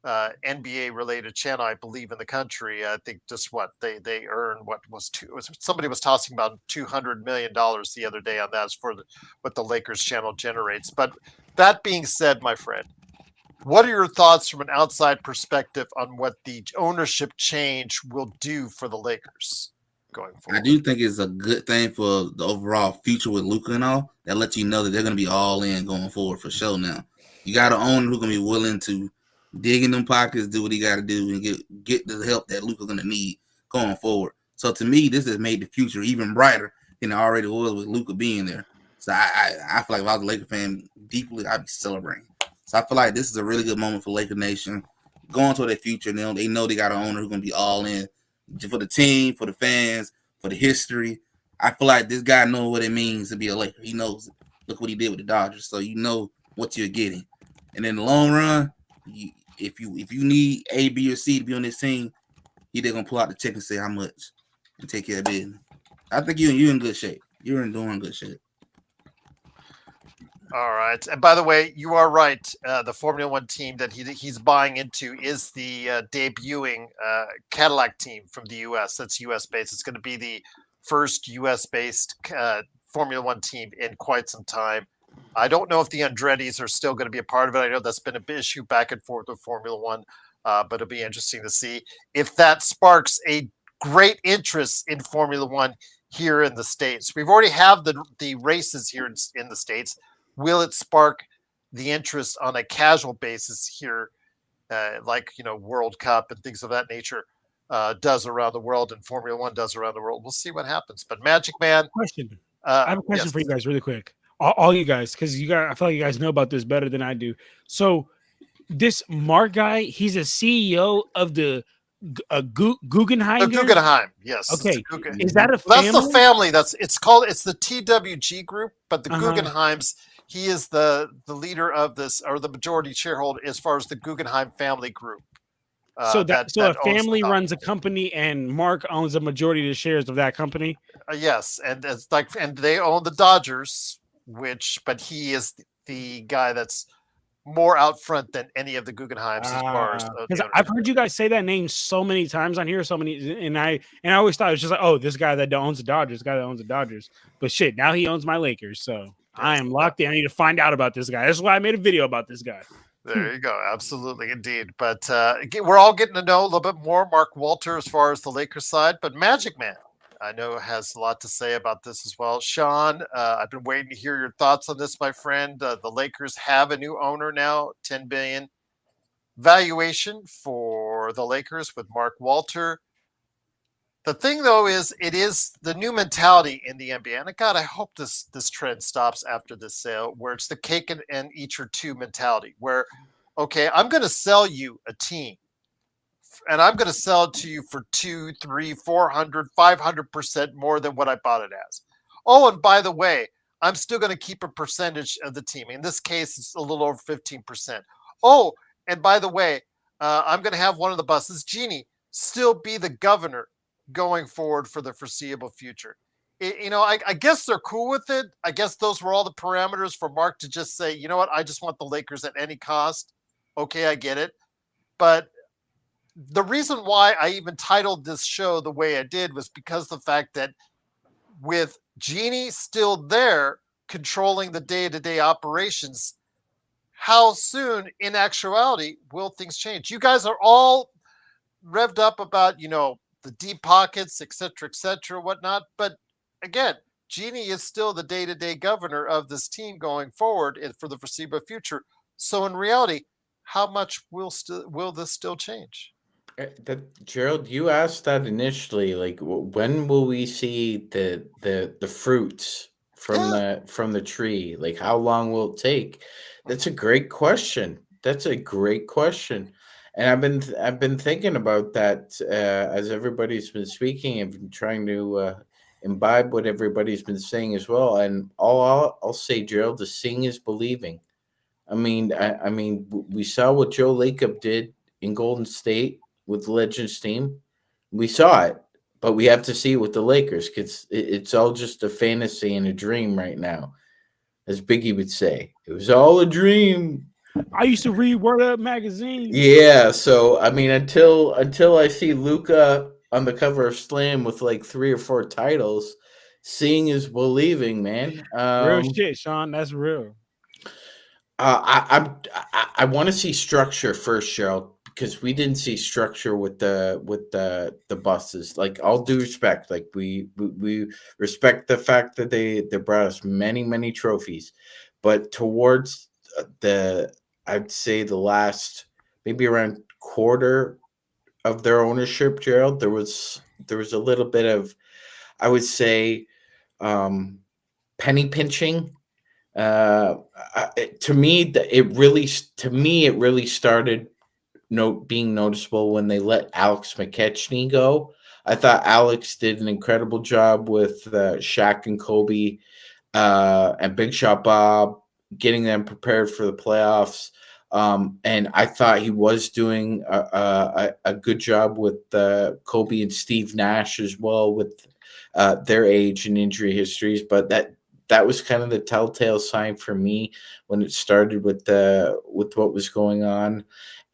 NBA-related channel, I believe, in the country. I think just they earn somebody was tossing about $200 million the other day on that as for what the Lakers channel generates. But that being said, my friend, what are your thoughts from an outside perspective on what the ownership change will do for the Lakers going forward? I do think it's a good thing for the overall future with Luka and all. That lets you know that they're going to be all in going forward for sure now. You got an owner who's going to be willing to dig in them pockets, do what he got to do, and get the help that Luka's going to need going forward. So to me, this has made the future even brighter than it already was with Luka being there. So I feel like if I was a Laker fan deeply, I'd be celebrating. So I feel like this is a really good moment for Laker Nation going to their future. Now they know they got an owner who's going to be all in for the team, for the fans, for the history. I feel like this guy knows what it means to be a Laker. He knows it. Look what he did with the Dodgers. So you know what you're getting. And in the long run, if you need A, B, or C to be on this team, they're going to pull out the check and say how much and take care of business. I think you're in good shape. You're in doing good shape. All right. And by the way, you are right. The Formula One team that he's buying into is the debuting Cadillac team from the U.S. That's U.S. based. It's going to be the first U.S. based Formula One team in quite some time. I don't know if the Andretti's are still going to be a part of it. I know that's been a big issue back and forth with Formula One, but it'll be interesting to see if that sparks a great interest in Formula One here in the States. We've already have the races here in the States. Will it spark the interest on a casual basis here, like World Cup and things of that nature does around the world, and Formula One does around the world? We'll see what happens. But Magic Man, Question. I have a question for you guys, really quick. All you guys, because I feel like you guys know about this better than I do. So this Mark guy, he's a CEO of the Guggenheim. The Guggenheim, yes. Okay, is that a family? That's the family. It's the TWG group, but the Guggenheims. He is the leader of this, or the majority shareholder as far as the Guggenheim family group. So a family runs a company, and Mark owns a majority of the shares of that company. Yes, and they own the Dodgers, but he is the guy that's more out front than any of the Guggenheims as far as because I've heard you guys say that name so many times on here, and I always thought it was just like, oh, this guy that owns the Dodgers, but shit, now he owns my Lakers, so I am locked in. I need to find out about this guy. That's why I made a video about this guy. There you go. Absolutely, indeed. But we're all getting to know a little bit more Mark Walter as far as the Lakers side, but Magic Man, I know, has a lot to say about this as well. Sean, I've been waiting to hear your thoughts on this, my friend. The Lakers have a new owner now, $10 billion valuation for the Lakers with Mark Walter. The thing, though, is it is the new mentality in the NBA. And God, I hope this trend stops after this sale, where it's the cake and eat your two mentality, where, okay, I'm going to sell you a team, and I'm going to sell it to you for 200, 300, 400, 500% more than what I bought it as. Oh, and by the way, I'm still going to keep a percentage of the team. In this case, it's a little over 15%. Oh, and by the way, I'm going to have one of the buses, Genie, still be the governor going forward for the foreseeable future. I guess they're cool with it. I guess those were all the parameters for Mark to just say, you know what, I just want the Lakers at any cost. Okay, I get it. But the reason why I even titled this show the way I did was because the fact that with Genie still there controlling the day-to-day operations, how soon in actuality will things change? You guys are all revved up about, the deep pockets, et cetera, whatnot. But again, Genie is still the day-to-day governor of this team going forward and for the foreseeable future. So in reality, how much will this still change? That Gerald, you asked that initially. Like, when will we see the fruits from Yeah. the tree? Like, how long will it take? That's a great question. That's a great question, and I've been thinking about that as everybody's been speaking. I've been trying to imbibe what everybody's been saying as well. And I'll say, Gerald, the seeing is believing. I mean, we saw what Joe Lacob did in Golden State with the Legends team. We saw it, but we have to see it with the Lakers because it's all just a fantasy and a dream right now, as Biggie would say. It was all a dream. I used to read Word Up magazine. Yeah. So I mean, until I see Luca on the cover of Slam with like 3 or 4 titles, seeing is believing, man. Real shit, Sean. That's real. I want to see structure first, Cheryl, because we didn't see structure with the buses. Like, all due respect, like we respect the fact that they brought us many trophies, but towards the I'd say the last maybe around quarter of their ownership, Gerald, there was a little bit of, I would say, um, penny pinching. To me, it really started being noticeable when they let Alex McKechnie go. I thought Alex did an incredible job with Shaq and Kobe and Big Shot Bob, getting them prepared for the playoffs. And I thought he was doing a good job with Kobe and Steve Nash as well, with their age and injury histories. But that was kind of the telltale sign for me when it started with what was going on.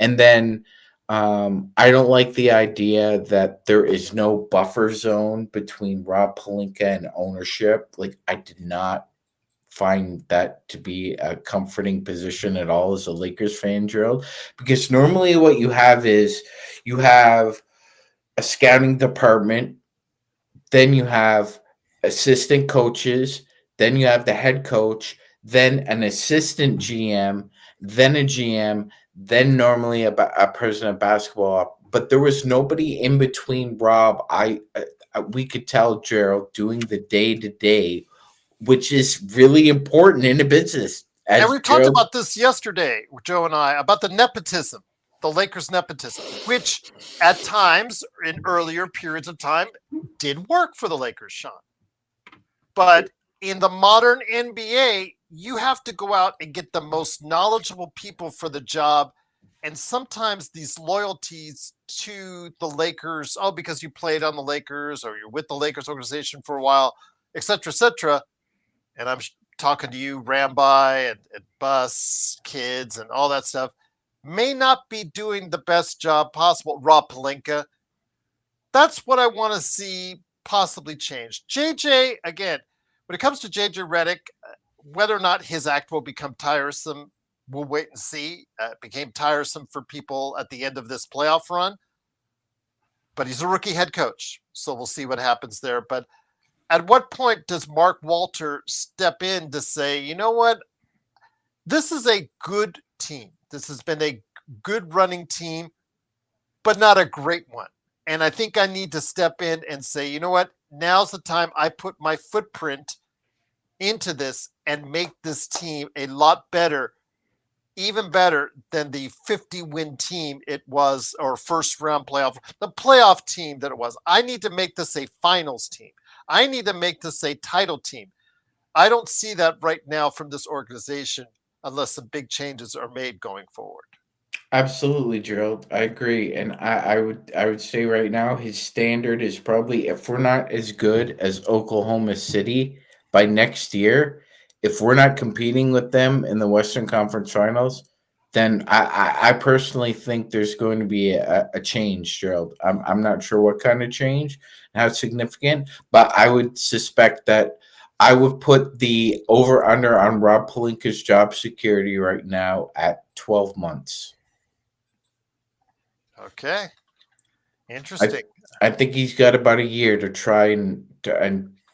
And then I don't like the idea that there is no buffer zone between Rob Pelinka and ownership. Like, I did not find that to be a comforting position at all as a Lakers fan, Gerald, because normally what you have is you have a scouting department, then you have assistant coaches, then you have the head coach, then an assistant GM, then a GM, then normally a president of basketball. But there was nobody in between Rob. We could tell Gerald doing the day to day, which is really important in a business. And As we talked Gerald, about this yesterday, Joe and I, about the nepotism, the Lakers nepotism, which at times in earlier periods of time did work for the Lakers, Sean. But in the modern NBA, you have to go out and get the most knowledgeable people for the job. And sometimes these loyalties to the Lakers, oh, because you played on the Lakers or you're with the Lakers organization for a while, et cetera, and I'm talking to you, Ramby and Bus, kids, and all that stuff, may not be doing the best job possible. Rob Pelinka. That's what I want to see possibly change. JJ, again, when it comes to JJ Redick, whether or not his act will become tiresome, we'll wait and see. It became tiresome for people at the end of this playoff run, but he's a rookie head coach. So we'll see what happens there. But at what point does Mark Walter step in to say, you know what? This is a good team. This has been a good running team, but not a great one. And I think I need to step in and say, you know what? Now's the time I put my footprint into this and make this team a lot better, even better than the 50-win team it was, or first round playoff, the playoff team that it was. I need to make this a finals team. I need to make this a title team. I don't see that right now from this organization unless some big changes are made going forward. Absolutely, Gerald. I agree, and I would say right now his standard is probably, if we're not as good as Oklahoma City by next year, if we're not competing with them in the Western Conference Finals, then I personally think there's going to be a change, Gerald. I'm not sure what kind of change and how significant, but I would suspect that I would put the over under on Rob Pelinka's job security right now at 12 months. Okay, I interesting. I think he's got about a year to try and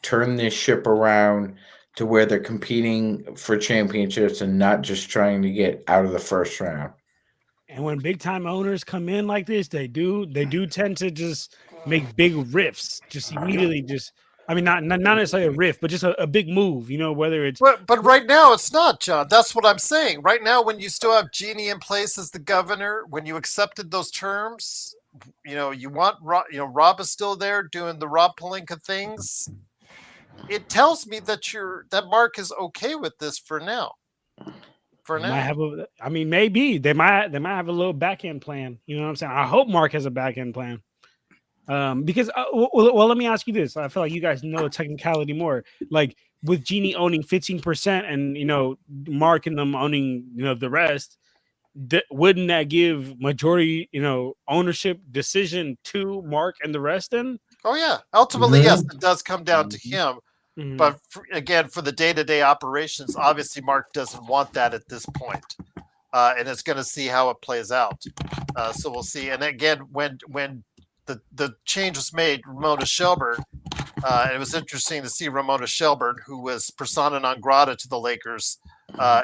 turn this ship around to where they're competing for championships and not just trying to get out of the first round. And when big time owners come in like this, they do tend to just make big riffs, just immediately. Just I mean, not necessarily a riff, but just a big move. Whether it's But right now it's not, John. That's what I'm saying. Right now, when you still have Genie in place as the governor, when you accepted those terms, you want Rob is still there doing the Rob Palinka things. It tells me that Mark is okay with this for now. For they might now. have I mean, maybe they might have a little back end plan. You know what I'm saying? I hope Mark has a back end plan. Because well, let me ask you this. I feel like you guys know the technicality more. Like with Genie owning 15% and Mark and them owning the rest, wouldn't that give majority ownership decision to Mark and the rest? Then Oh yeah. Ultimately, yes, it does come down to him. Mhm. But again, for the day-to-day operations, obviously Mark doesn't want that at this point, and it's going to see how it plays out. So we'll see. And again, when the change was made, Ramona Shelburne, it was interesting to see Ramona Shelburne, who was persona non grata to the Lakers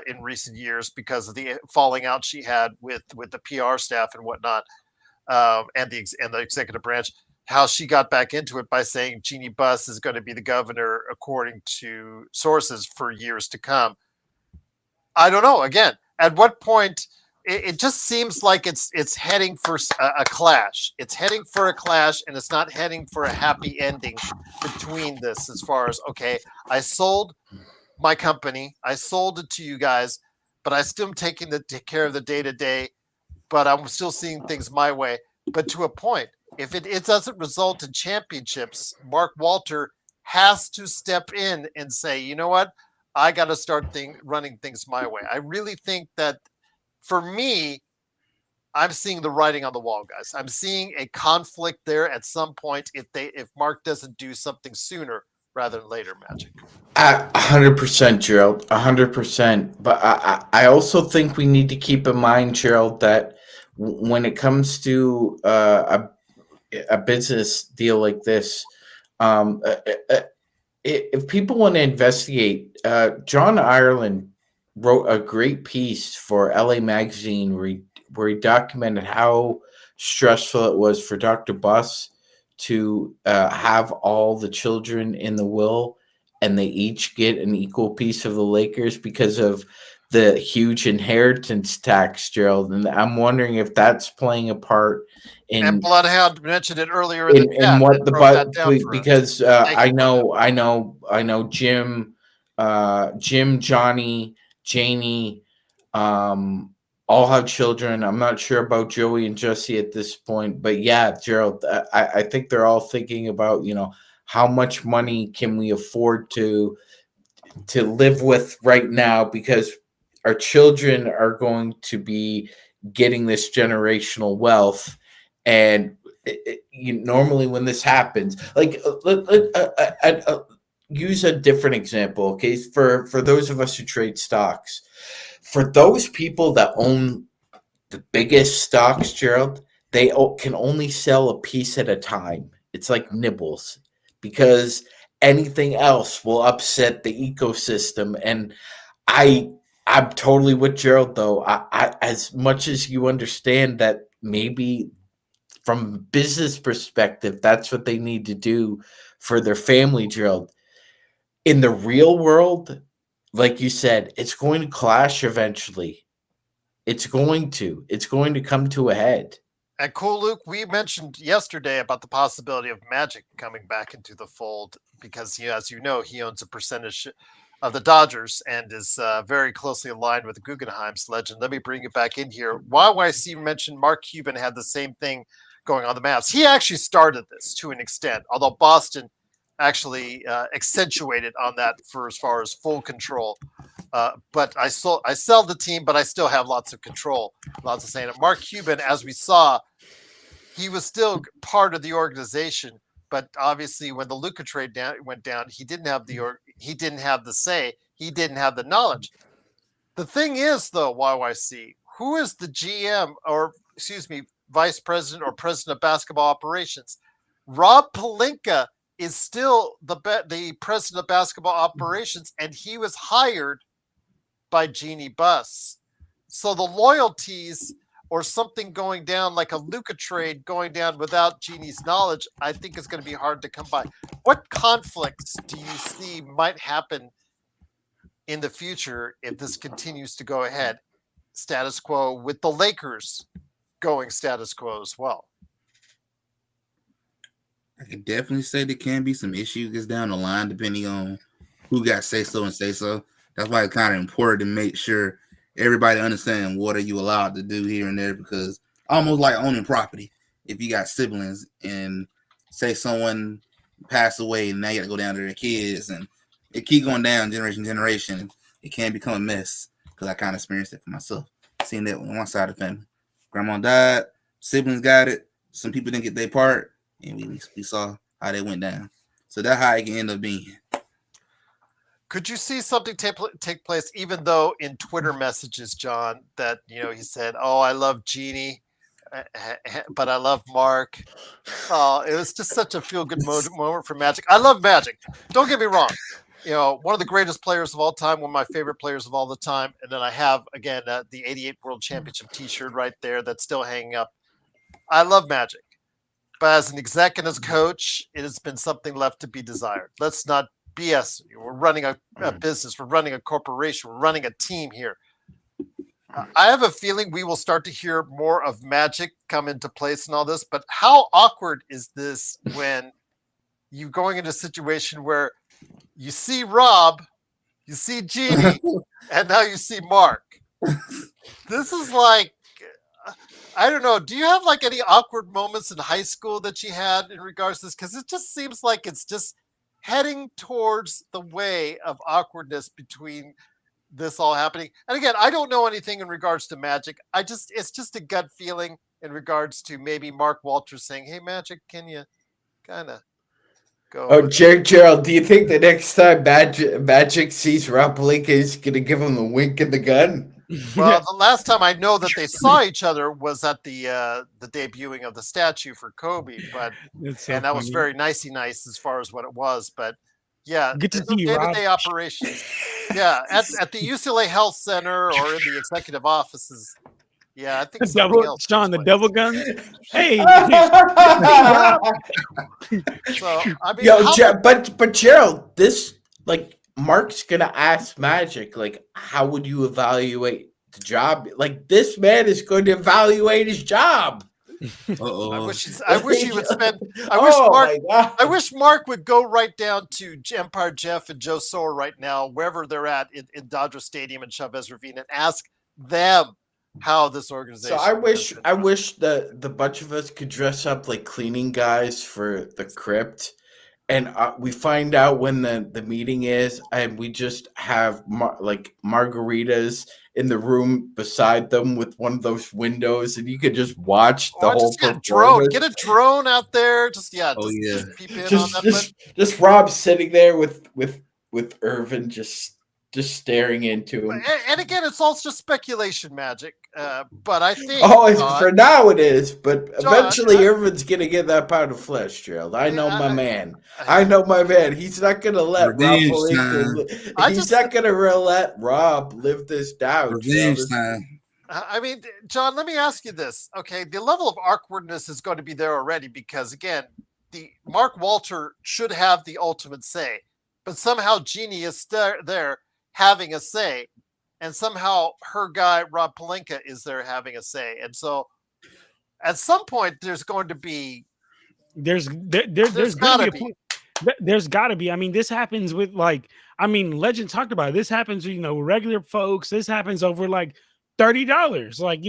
in recent years because of the falling out she had with the PR staff and whatnot, and the executive branch. How she got back into it by saying Jeannie Buss is going to be the governor, according to sources, for years to come. I don't know. Again, at what point it just seems like it's heading for a clash. It's heading for a clash, and it's not heading for a happy ending between this. As far as okay, I sold my company, I sold it to you guys, but I still am taking care of the day to day. But I'm still seeing things my way. But to a point, if it doesn't result in championships, Mark Walter has to step in and say, you know what, I got to start running things my way. I really think that for me, I'm seeing the writing on the wall, guys. I'm seeing a conflict there at some point if Mark doesn't do something sooner rather than later. Magic. 100%, Gerald. 100%. But I also think we need to keep in mind, Gerald, that when it comes to a business deal like this, um, uh, uh, if people want to investigate, John Ireland wrote a great piece for LA Magazine where he documented how stressful it was for Dr. Buss to have all the children in the will and they each get an equal piece of the Lakers because of the huge inheritance tax, Gerald. And I'm wondering if that's playing a part And in Bloodhound mentioned it earlier in the chat what and the broke that down but for us. because Thank you, Bloodhound. I know Jim, Johnny, Janie, um, all have children. I'm not sure about Joey and Jesse at this point, but yeah, Gerald, I think they're all thinking about how much money can we afford to live with right now because our children are going to be getting this generational wealth and normally when this happens like use a different example, okay, for those of us who trade stocks, for those people that own the biggest stocks, Gerald, they can only sell a piece at a time. It's like nibbles because anything else will upset the ecosystem. And I I'm totally with Gerald though. I as much as you understand that maybe from a business perspective, that's what they need to do for their family, Gerald. In the real world, like you said, it's going to clash eventually. It's going to come to a head. And cool, Luke, we mentioned yesterday about the possibility of Magic coming back into the fold because, as you know, he owns a percentage of the Dodgers and is very closely aligned with Guggenheim's legend. Let me bring it back in here. YYC mentioned Mark Cuban had the same thing going on the Mavs. He actually started this to an extent, although Boston actually accentuated on that for as far as full control. But I sell the team, but I still have lots of control. Lots of saying it. Mark Cuban, as we saw, he was still part of the organization, but obviously when the Luka trade went down, he didn't have the say, he didn't have the knowledge. The thing is, though, YYC, who is the GM or excuse me, vice president or president of basketball operations? Rob Pelinka is still the president of basketball operations, and he was hired by Jeannie Buss. So the loyalties or something going down like a Luka trade going down without Jeannie's knowledge, I think is going to be hard to come by. What conflicts do you see might happen in the future if this continues to go ahead? Status quo with the Lakers going status quo as well. I can definitely say there can be some issues down the line depending on who got say so and say so. That's why it's kind of important to make sure everybody understands what are you allowed to do here and there, because almost like owning property. If you got siblings and say someone passed away and now you got to go down to their kids and it keep going down generation to generation, it can become a mess, because I kind of experienced it for myself. Seeing that on one side of the family. Grandma died, siblings got it, some people didn't get their part, and we saw how they went down. So that's how it can end up being. Could you see something take place, even though in Twitter messages, John, that, he said, "Oh, I love Jeannie, but I love Mark." Oh, it was just such a feel-good moment for Magic. I love Magic. Don't get me wrong. One of the greatest players of all time, one of my favorite players of all the time. And then I have, again, the 88 World Championship t-shirt right there that's still hanging up. I love Magic. But as an exec and as coach, it has been something left to be desired. Let's not BS. We're running a business. We're running a corporation. We're running a team here. I have a feeling we will start to hear more of Magic come into place and all this. But how awkward is this when you're going into a situation where you see Rob, you see Jeannie, and now you see Mark? This is like, I don't know. Do you have like any awkward moments in high school that you had in regards to this? Because it just seems like it's just heading towards the way of awkwardness between this all happening. And again, I don't know anything in regards to Magic. It's just a gut feeling in regards to maybe Mark Walters saying, "Hey, Magic, can you kind of go?" Oh, Gerald, do you think the next time Magic sees Rob Pelinka is going to give him the wink and the gun? Well, the last time I know that they saw each other was at the debuting of the statue for Kobe, but so that was funny. very nice as far as what it was. But yeah, Good to see you, Rob. day-to-day operations. Yeah, at the UCLA Health Center or in the executive offices. Yeah, I think something else. Sean, the double gun. Hey, So I mean, but Gerald, this Mark's gonna ask Magic, how would you evaluate the job? This man is going to evaluate his job. I wish he would spend. I wish Mark would go right down to Empire Jeff and Joe Sower right now, wherever they're at in Dodger Stadium and Chavez Ravine, and ask them how this organization. So I wish the bunch of us could dress up like cleaning guys for the crypt. And we find out when the meeting is, and we just have margaritas in the room beside them with one of those windows, and you could just watch the whole drone. Get a drone out there. Just peep in on that. Just Rob sitting there with Irvin just staring into him. And again, it's all just speculation, Magic. But I think for now it is, but eventually Irvin's gonna get that pound of flesh, Gerald. I know my man. He's not gonna let Rob. He's not gonna let Rob live this down. I mean, John, let me ask you this. Okay, the level of awkwardness is going to be there already because, again, the Mark Walter should have the ultimate say, but somehow Jeannie is there having a say, and somehow her guy Rob Pelinka is there having a say, and so at some point there's going to be there's got to be. There's got to be. I mean, this happens with Legend talked about it. This happens, regular folks. This happens over like $30. Like,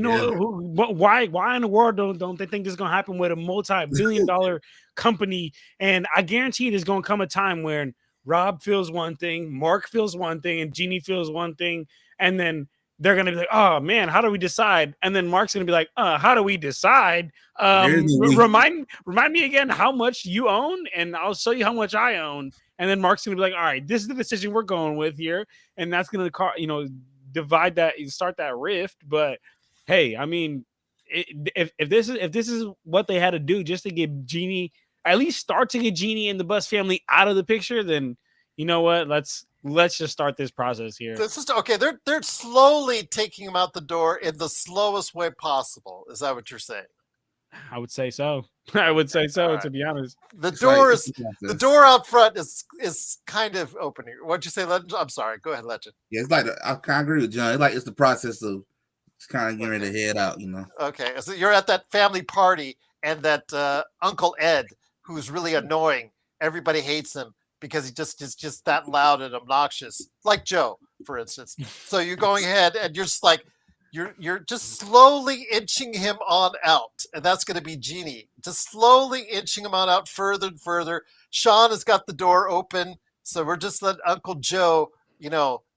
why in the world don't they think this is gonna happen with a multi-billion-dollar company? And I guarantee there's gonna come a time when Rob feels one thing, Mark feels one thing, and Jeannie feels one thing, and then they're gonna be like, "Oh man, how do we decide?" And then Mark's gonna be like, "How do we decide? Remind me again how much you own, and I'll show you how much I own." And then Mark's gonna be like, "All right, this is the decision we're going with here," and that's gonna divide that, start that rift. But hey, I mean, if this is what they had to do just to get Jeannie, at least start to get Jeannie and the Bus family out of the picture, then you know what? Let's just start this process here. This is okay. They're slowly taking him out the door in the slowest way possible. Is that what you're saying? I would say so. I would say so, right. To be honest. The door out front is kind of opening. What'd you say, Legend? I'm sorry. Go ahead, Legend. Yeah, it's like I kind of agree with John. It's the process of kind of getting ready to head out, Okay, so you're at that family party, and that Uncle Ed, who's really annoying. Everybody hates him because he is just that loud and obnoxious, like Joe, for instance. So you're going ahead, and you're just like, you're just slowly inching him on out, and that's going to be Jeannie. Just slowly inching him on out further and further. Sean has got the door open, so we're just letting Uncle Joe,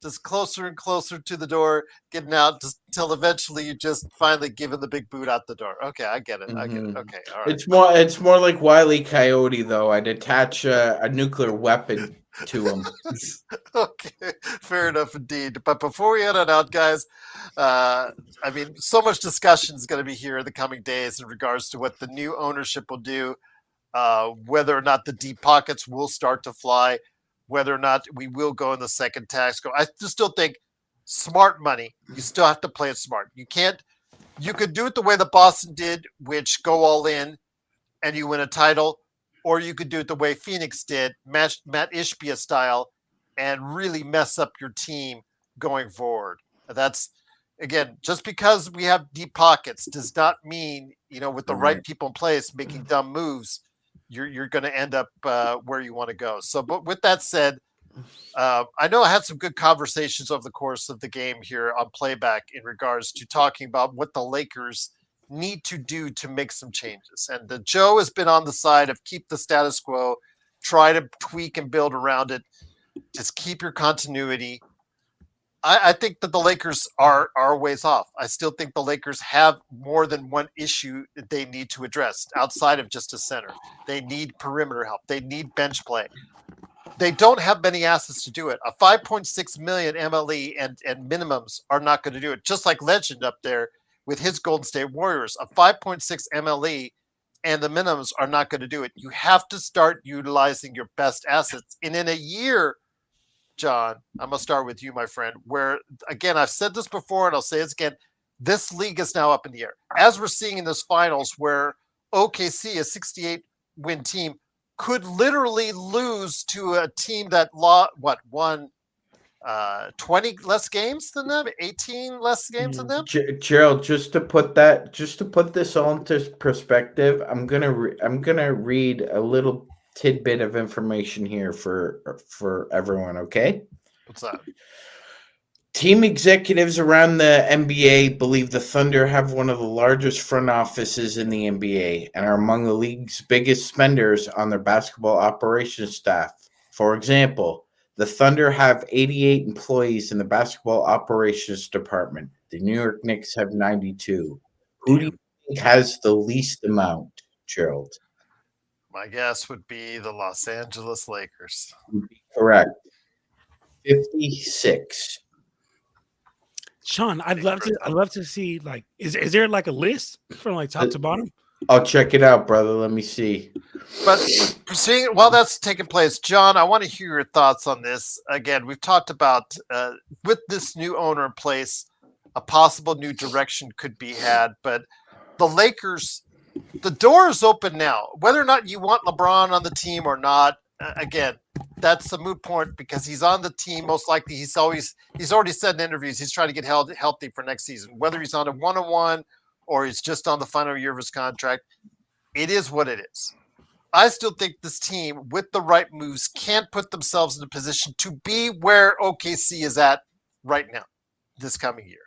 just closer and closer to the door, getting out just until eventually you just finally give him the big boot out the door. Okay, I get it. Mm-hmm. I get it. Okay, all right. It's more like Wile E. Coyote, though. I'd attach a nuclear weapon to him. Okay, fair enough indeed. But before we head on out, guys, so much discussion is going to be here in the coming days in regards to what the new ownership will do, whether or not the deep pockets will start to fly, whether or not we will go in the second tax code. I just still think smart money. You still have to play it smart. You could do it the way that Boston did, which go all in and you win a title, or you could do it the way Phoenix did, Matt Ishbia style, and really mess up your team going forward. That's, again, just because we have deep pockets does not mean, with the right people in place making dumb moves, you're going to end up where you want to go. So, but with that said, I know I had some good conversations over the course of the game here on playback in regards to talking about what the Lakers need to do to make some changes. And Joe has been on the side of keep the status quo, try to tweak and build around it. Just keep your continuity. I think that the Lakers are a ways off. I still think the Lakers have more than one issue that they need to address outside of just a center. They need perimeter help. They need bench play. They don't have many assets to do it. A 5.6 million MLE and minimums are not going to do it. Just like Legend up there with his Golden State Warriors, a 5.6 MLE and the minimums are not going to do it. You have to start utilizing your best assets. And in a year, John, I'm going to start with you, my friend, where, again, I've said this before and I'll say it again, this league is now up in the air. As we're seeing in this finals where OKC, a 68-win team, could literally lose to a team that won 20 less games than them, 18 less games than them. Gerald, just to put this all into perspective, I'm gonna read a little tidbit of information here for everyone. Okay. What's that? Team executives around the NBA believe the Thunder have one of the largest front offices in the NBA and are among the league's biggest spenders on their basketball operations staff. For example, the Thunder have 88 employees in the basketball operations department. The New York Knicks have 92. Who do you think has the least amount, Gerald? My guess would be the Los Angeles Lakers. Correct. 56. Sean, I'd love to see, like, is there like a list from like top to bottom? I'll check it out, brother. Let me see. But seeing while that's taking place, John, I want to hear your thoughts on this. Again, we've talked about with this new owner in place, a possible new direction could be had. But the Lakers, the door is open now. Whether or not you want LeBron on the team or not, again, that's a moot point because he's on the team. Most likely, he's already said in interviews he's trying to get healthy for next season. Whether he's on a one-on-one or he's just on the final year of his contract, it is what it is. I still think this team, with the right moves, can put themselves in a position to be where OKC is at right now, this coming year.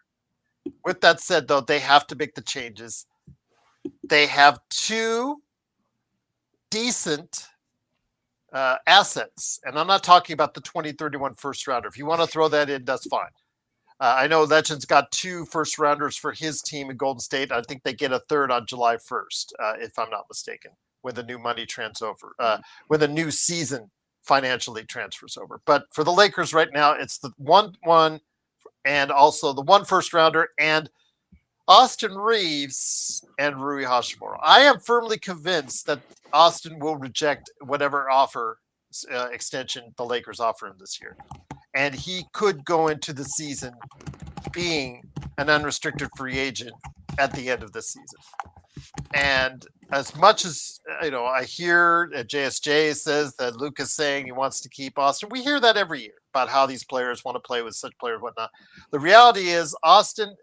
With that said, though, they have to make the changes. They have two decent assets, and I'm not talking about the 2031 first rounder. If you want to throw that in, that's fine. I know Legend's got 2 first rounders for his team in Golden State. I think they get a third on July 1st, if I'm not mistaken, when the new money when the new season financially transfers over. But for the Lakers right now, it's the 1-1 and also the 1 first rounder and Austin Reeves and Rui Hashimura. I am firmly convinced that Austin will reject whatever offer extension the Lakers offer him this year. And he could go into the season being an unrestricted free agent at the end of the season. And as much as, I hear JSJ says that Luka's saying he wants to keep Austin. We hear that every year about how these players want to play with such players and whatnot. The reality is Austin,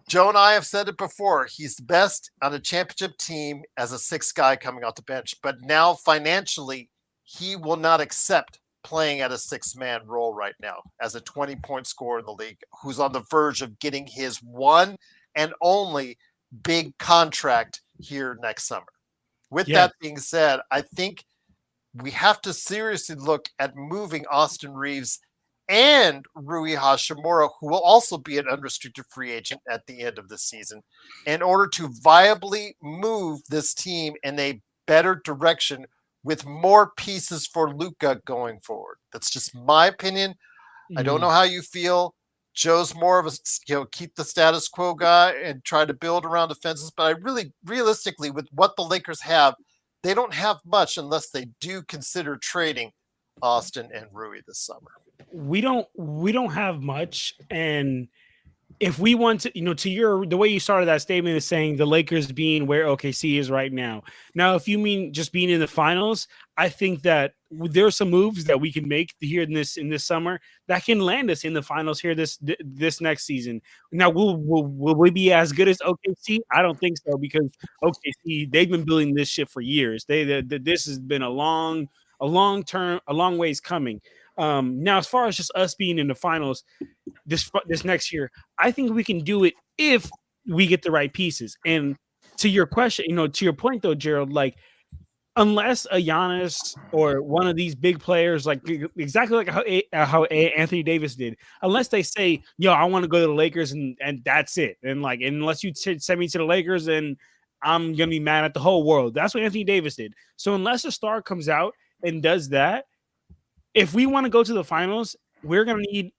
Joe and I have said it before, he's the best on a championship team as a 6th guy coming off the bench. But now financially, he will not accept playing at a 6-man role right now as a 20-point scorer in the league who's on the verge of getting his one and only big contract here next summer. With that being said, I think we have to seriously look at moving Austin Reeves and Rui Hashimura, who will also be an unrestricted free agent at the end of the season, in order to viably move this team in a better direction with more pieces for Luka going forward. That's just my opinion. I don't know how you feel. Joe's more of a keep the status quo guy and try to build around defenses. But I really, realistically, with what the Lakers have, they don't have much unless they do consider trading Austin and Rui this summer. We don't have much, and if we want to, to the way you started that statement is saying the Lakers being where OKC is right now. Now, if you mean just being in the finals, I think that there are some moves that we can make here in this summer that can land us in the finals here this next season. Now, will we be as good as OKC? I don't think so, because OKC, they've been building this shit for years. This has been a long ways coming. Now, as far as just us being in the finals this next year, I think we can do it if we get the right pieces. And to your question, to your point though, Gerald, like unless a Giannis or one of these big players, like exactly like how Anthony Davis did, unless they say, "Yo, I want to go to the Lakers," and that's it, and like unless you send me to the Lakers, then I'm gonna be mad at the whole world. That's what Anthony Davis did. So unless a star comes out and does that, if we want to go to the finals, we're gonna need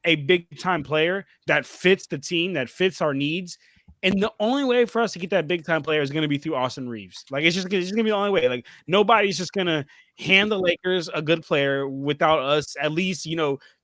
a big time player that fits the team, that fits our needs. And the only way for us to get that big time player is going to be through Austin Reeves. Like it's just going to be the only way. Like nobody's just going to hand the Lakers a good player without us at least,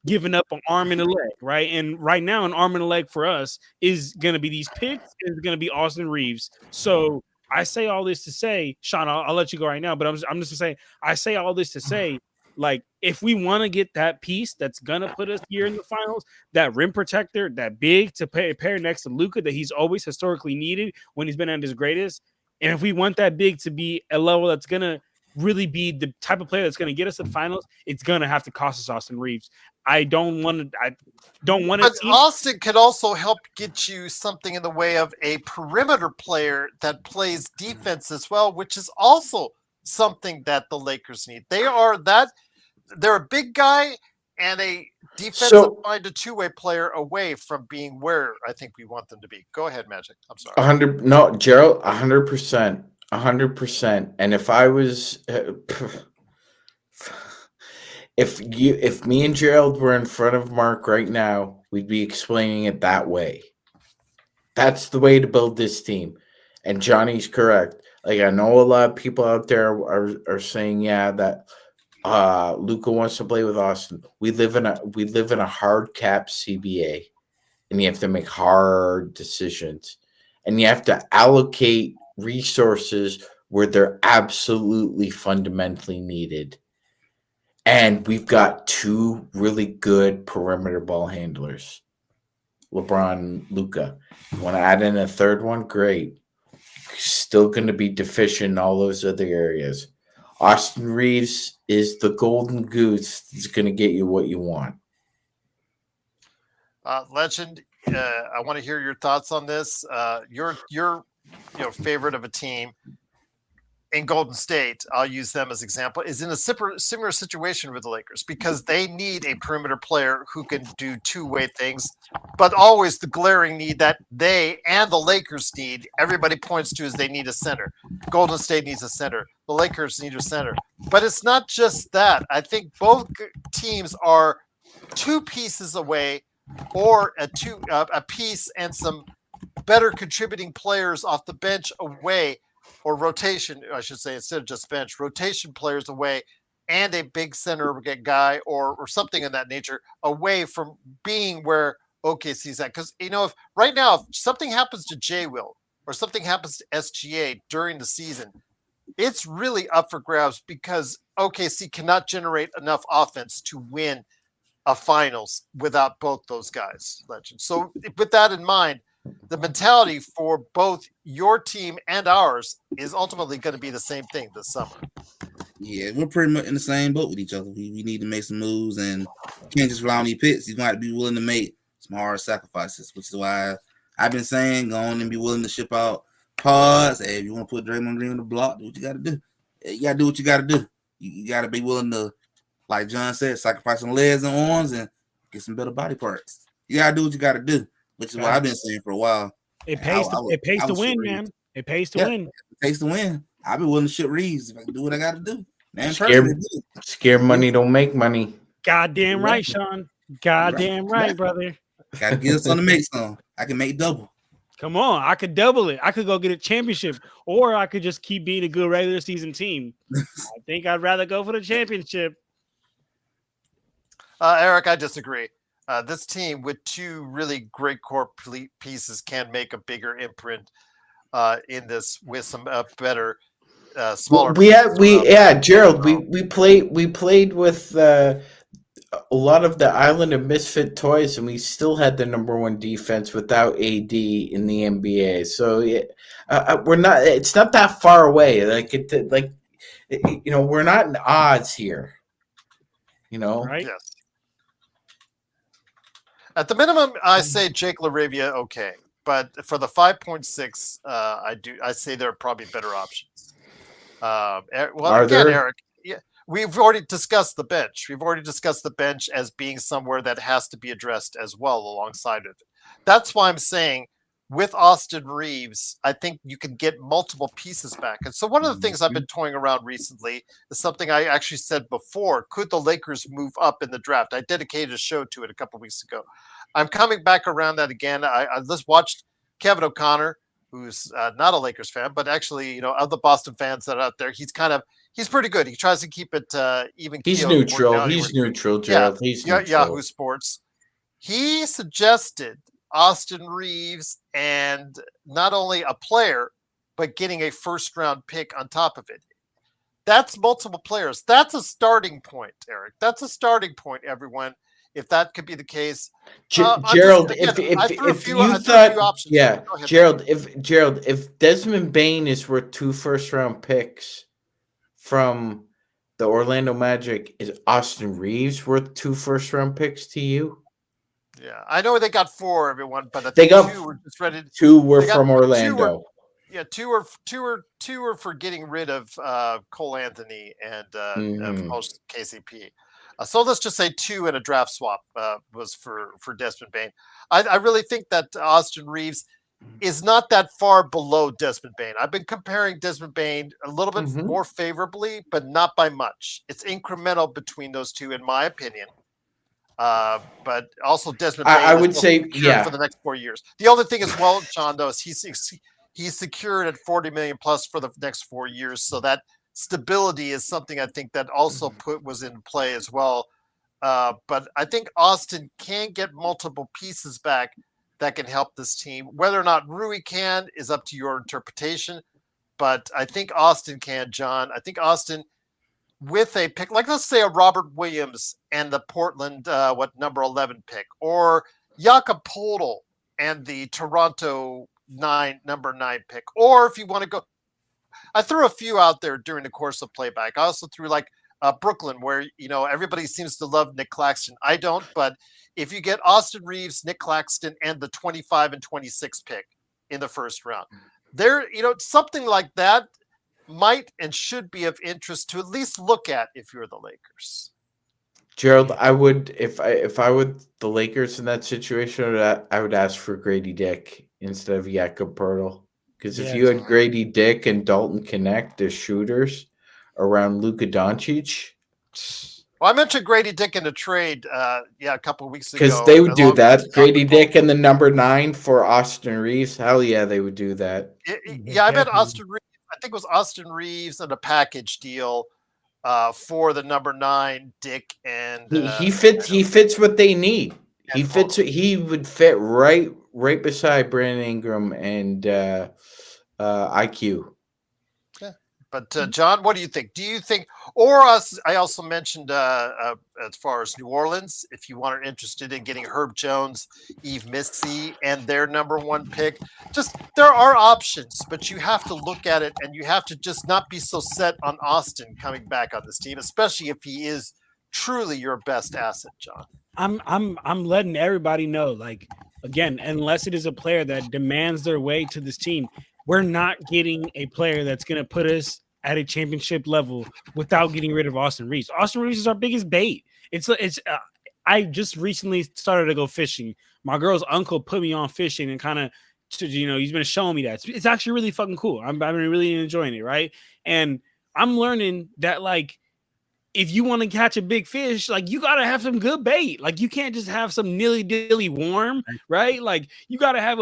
giving up an arm and a leg, right? And right now, an arm and a leg for us is going to be these picks. Is going to be Austin Reeves. So I say all this to say, Sean, I'll let you go right now, but I'm just going to say, I say all this to say, like, if we want to get that piece that's going to put us here in the finals, that rim protector, that big to pair next to Luka that he's always historically needed when he's been at his greatest, and if we want that big to be a level that's going to really be the type of player that's going to get us to the finals, it's going to have to cost us Austin Reeves. I don't want to. But Austin could also help get you something in the way of a perimeter player that plays defense as well, which is also something that the Lakers need. They're a big guy and a defensive-minded two-way player away from being where I think we want them to be. Go ahead, Magic. I'm sorry. 100. No, Gerald, 100%. 100%. And if I was, if me and Gerald were in front of Mark right now, we'd be explaining it that way. That's the way to build this team. And Johnny's correct. Like, I know a lot of people out there are saying, yeah, that Luka wants to play with Austin. We live in a hard cap CBA, and you have to make hard decisions, and you have to allocate resources where they're absolutely fundamentally needed. And we've got 2 really good perimeter ball handlers, LeBron, Luka. You want to add in a third one? Great. still going to be deficient in all those other areas. Austin Reeves is the golden goose that's going to get you what you want. Legend, I want to hear your thoughts on this. Your favorite of a team in Golden State, I'll use them as example, is in a similar situation with the Lakers because they need a perimeter player who can do two-way things, but always the glaring need that they and the Lakers need, everybody points to is they need a center. Golden State needs a center. The Lakers need a center. But it's not just that. I think both teams are two pieces away or a piece and some better contributing players off the bench away, or rotation, I should say, instead of just bench, rotation players away, and a big center guy or something in that nature away from being where OKC's at. Because, if right now, if something happens to J. Will or something happens to SGA during the season, it's really up for grabs because OKC cannot generate enough offense to win a finals without both those guys, Legend. So with that in mind, the mentality for both your team and ours is ultimately going to be the same thing this summer. Yeah, we're pretty much in the same boat with each other. We need to make some moves and can't just rely on these picks. You're going to have to be willing to make some hard sacrifices, which is why I've been saying go on and be willing to ship out pods. Hey, if you want to put Draymond Green on the block, do what you got to do. You got to do what you got to do. You got to be willing to, like John said, sacrifice some legs and arms and get some better body parts. You got to do what you got to do. Which is what I've been saying for a while. It pays to win, man. It pays to win. It pays to win. I've been willing to ship Reeves if I can do what I got to do. Man, Scare money don't make money. Goddamn right, Sean. Goddamn right, brother. Got to get us on to make some. I can make double. Come on, I could double it. I could go get a championship, or I could just keep being a good regular season team. I think I'd rather go for the championship. Eric, I disagree. This team with two really great core pieces can make a bigger imprint in this with some better, smaller. Gerald. We played with a lot of the island of misfit toys, and we still had the number one defense without AD in the NBA. So we're not. It's not that far away. We're not in odds here. Right? Yes. At the minimum, I say Jake LaRavia, okay. But for the 5.6, I say there are probably better options. Eric, yeah, we've already discussed the bench. We've already discussed the bench as being somewhere that has to be addressed as well alongside of it. That's why I'm saying with Austin Reeves, I think you can get multiple pieces back. And so one of the things I've been toying around recently is something I actually said before. Could the Lakers move up in the draft? I dedicated a show to it a couple of weeks ago. I'm coming back around that again. I just watched Kevin O'Connor, who's not a Lakers fan, but actually, of the Boston fans that are out there, he's pretty good. He tries to keep it even. He's neutral. He's neutral, Gerald. Yeah, he's neutral. Yahoo Sports. He suggested Austin Reeves and not only a player, but getting a first round pick on top of it. That's multiple players. That's a starting point, Eric. That's a starting point, everyone. If that could be the case, Gerald, if you thought, Gerald, if Desmond Bane is worth 2 first-round picks from the Orlando Magic, is Austin Reeves worth 2 first-round picks to you? Yeah, I know they got 4, everyone, but they got 2 were just ready. 2 were from Orlando. Two were for getting rid of Cole Anthony and of course KCP. So let's just say 2 in a draft swap was for Desmond Bane. I really think that Austin Reeves is not that far below Desmond Bane. I've been comparing Desmond Bane a little bit more favorably, but not by much. It's incremental between those two, in my opinion. But also Desmond Bane, I would say, for the next 4 years. The only thing as well, John, though, is he's secured at $40 million plus for the next 4 years. So that stability is something I think that also was in play as well. But I think Austin can get multiple pieces back that can help this team. Whether or not Rui can is up to your interpretation. But I think Austin can, John. I think Austin, with a pick, like let's say a Robert Williams and the Portland, number 11 pick, or Jakob Poeltl and the Toronto number 9 pick. Or if you want to go, I threw a few out there during the course of playback. I also threw like Brooklyn, where everybody seems to love Nick Claxton. I don't, but if you get Austin Reeves, Nick Claxton, and the 25 and 26 pick in the first round, there, something like that might and should be of interest to at least look at if you're the Lakers. Gerald, I would if I were the Lakers in that situation, I would ask for Grady Dick instead of Jakob Poeltl. Because if you had Grady Dick and Dalton Connect as shooters around Luka Doncic, well, I mentioned Grady Dick in a trade, a couple of weeks ago. Because they would do that. Grady Dick and the number 9 for Austin Reeves. Hell yeah, they would do that. I bet Austin Reeves. I think it was Austin Reeves and a package deal for the number 9 Dick, and he fits what they need. He would fit right beside Brandon Ingram and IQ. Yeah. But John, what do you think? Do you think, or us? I also mentioned as far as New Orleans, if you are interested in getting Herb Jones, Yves Missy, and their number 1 pick, just there are options, but you have to look at it, and you have to just not be so set on Austin coming back on this team, especially if he is truly your best asset, John. I'm letting everybody know, like, again, unless it is a player that demands their way to this team, we're not getting a player that's going to put us at a championship level without getting rid of Austin Reeves. Austin Reeves is our biggest bait. I just recently started to go fishing. My girl's uncle put me on fishing and kind of, he's been showing me that. It's actually really fucking cool. I've been really enjoying it, right? And I'm learning that, like, if you want to catch a big fish, like, you got to have some good bait. Like, you can't just have some nilly-dilly worm, right? Like, you got to have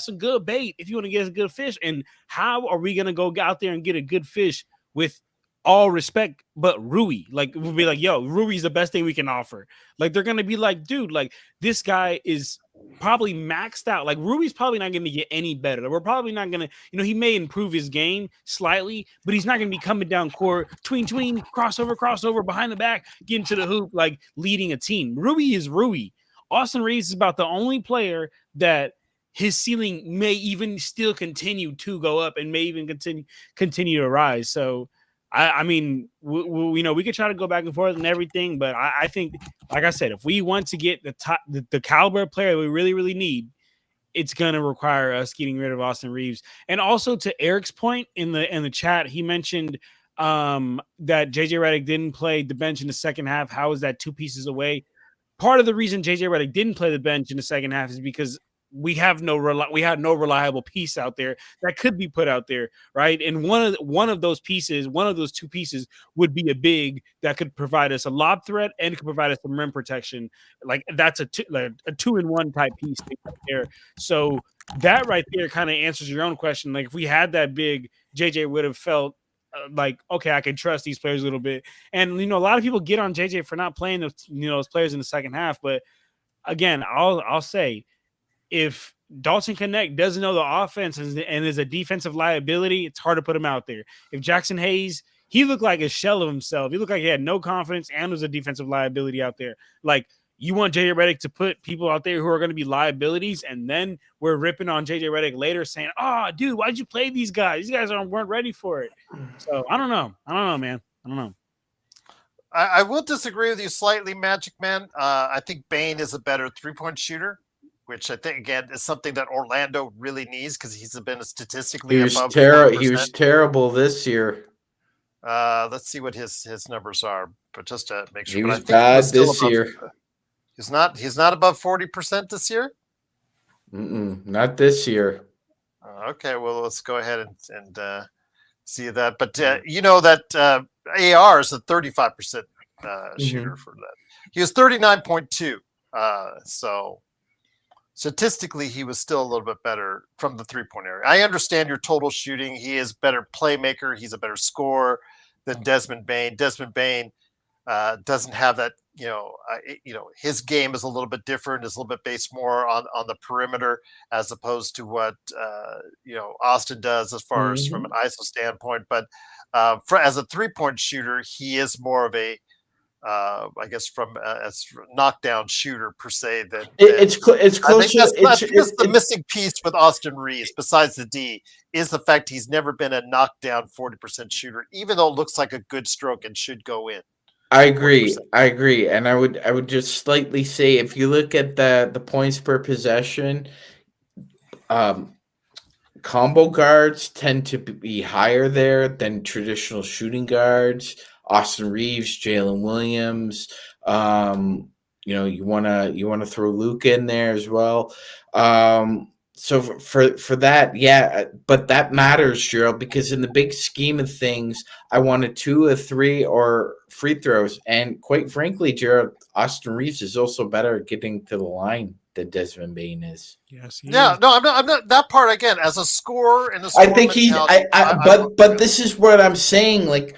some good bait if you want to get a good fish. And how are we going to go out there and get a good fish with all respect, but Rui? Like, we'll be like, yo, Rui's the best thing we can offer. Like, they're going to be like, dude, like, this guy is probably maxed out. Like, Rui's probably not going to get any better. We're probably not going to, he may improve his game slightly, but he's not going to be coming down court, tween, crossover, behind the back, getting to the hoop, like leading a team. Rui is Rui. Austin Reeves is about the only player that his ceiling may even still continue to go up and may even continue to rise. So, I mean, we could try to go back and forth and everything, but I think, like I said, if we want to get the caliber of player we really, really need, it's going to require us getting rid of Austin Reeves. And also, to Eric's point in the chat, he mentioned that JJ Redick didn't play the bench in the second half. How is that 2 pieces away? Part of the reason JJ Redick didn't play the bench in the second half is because we had no reliable piece out there that could be put out there, right? And one of those 2 pieces would be a big that could provide us a lob threat and could provide us some rim protection. Like, that's a 2-in-1 type piece right there. So that right there kind of answers your own question. Like, if we had that big, JJ would have felt like, okay, I can trust these players a little bit. And a lot of people get on JJ for not playing those players in the second half, but again, I'll say, if Dalton Connect doesn't know the offense and is a defensive liability, it's hard to put him out there. If Jackson Hayes, he looked like a shell of himself. He looked like he had no confidence and was a defensive liability out there. Like, you want JJ Redick to put people out there who are going to be liabilities, and then we're ripping on JJ Redick later saying, oh, dude, why'd you play these guys? These guys weren't ready for it. So I don't know, man. I don't know. I will disagree with you slightly, Magic Man. I think Bane is a better 3-point shooter, which I think, again, is something that Orlando really needs because he's been statistically above 40%. He was terrible this year. Let's see what his numbers are, but just to make sure. He was bad this year. He's not above 40% this year? Not this year. Okay, well, let's go ahead and see that. But you know that AR is a 35% shooter for that. He was 39.2. So statistically, he was still a little bit better from the 3-point area. I understand your total shooting. He is better playmaker. He's a better scorer than Desmond Bane. Desmond Bane doesn't have that. His game is a little bit different. It's a little bit based more on the perimeter as opposed to what Austin does as far as from an ISO standpoint. But as a 3-point shooter, he is more of a I guess from as knockdown shooter per se. It's I close think to that's the missing piece with Austin Reeves. Besides the D, is the fact he's never been a knockdown 40% shooter, even though it looks like a good stroke and should go in. I agree. 40%. I agree, and I would just slightly say if you look at the points per possession, um, combo guards tend to be higher there than traditional shooting guards. Austin Reeves, Jalen Williams. You wanna throw Luke in there as well. So for that, yeah, but that matters, Gerald, because in the big scheme of things, I wanted 2 or 3 or free throws, and quite frankly, Gerald, Austin Reeves is also better at getting to the line than Desmond Bain is. Yes, Yeah, no, I'm not that part again. As a scorer and a I scorer think he's. mentality, But this is what I'm saying. Like,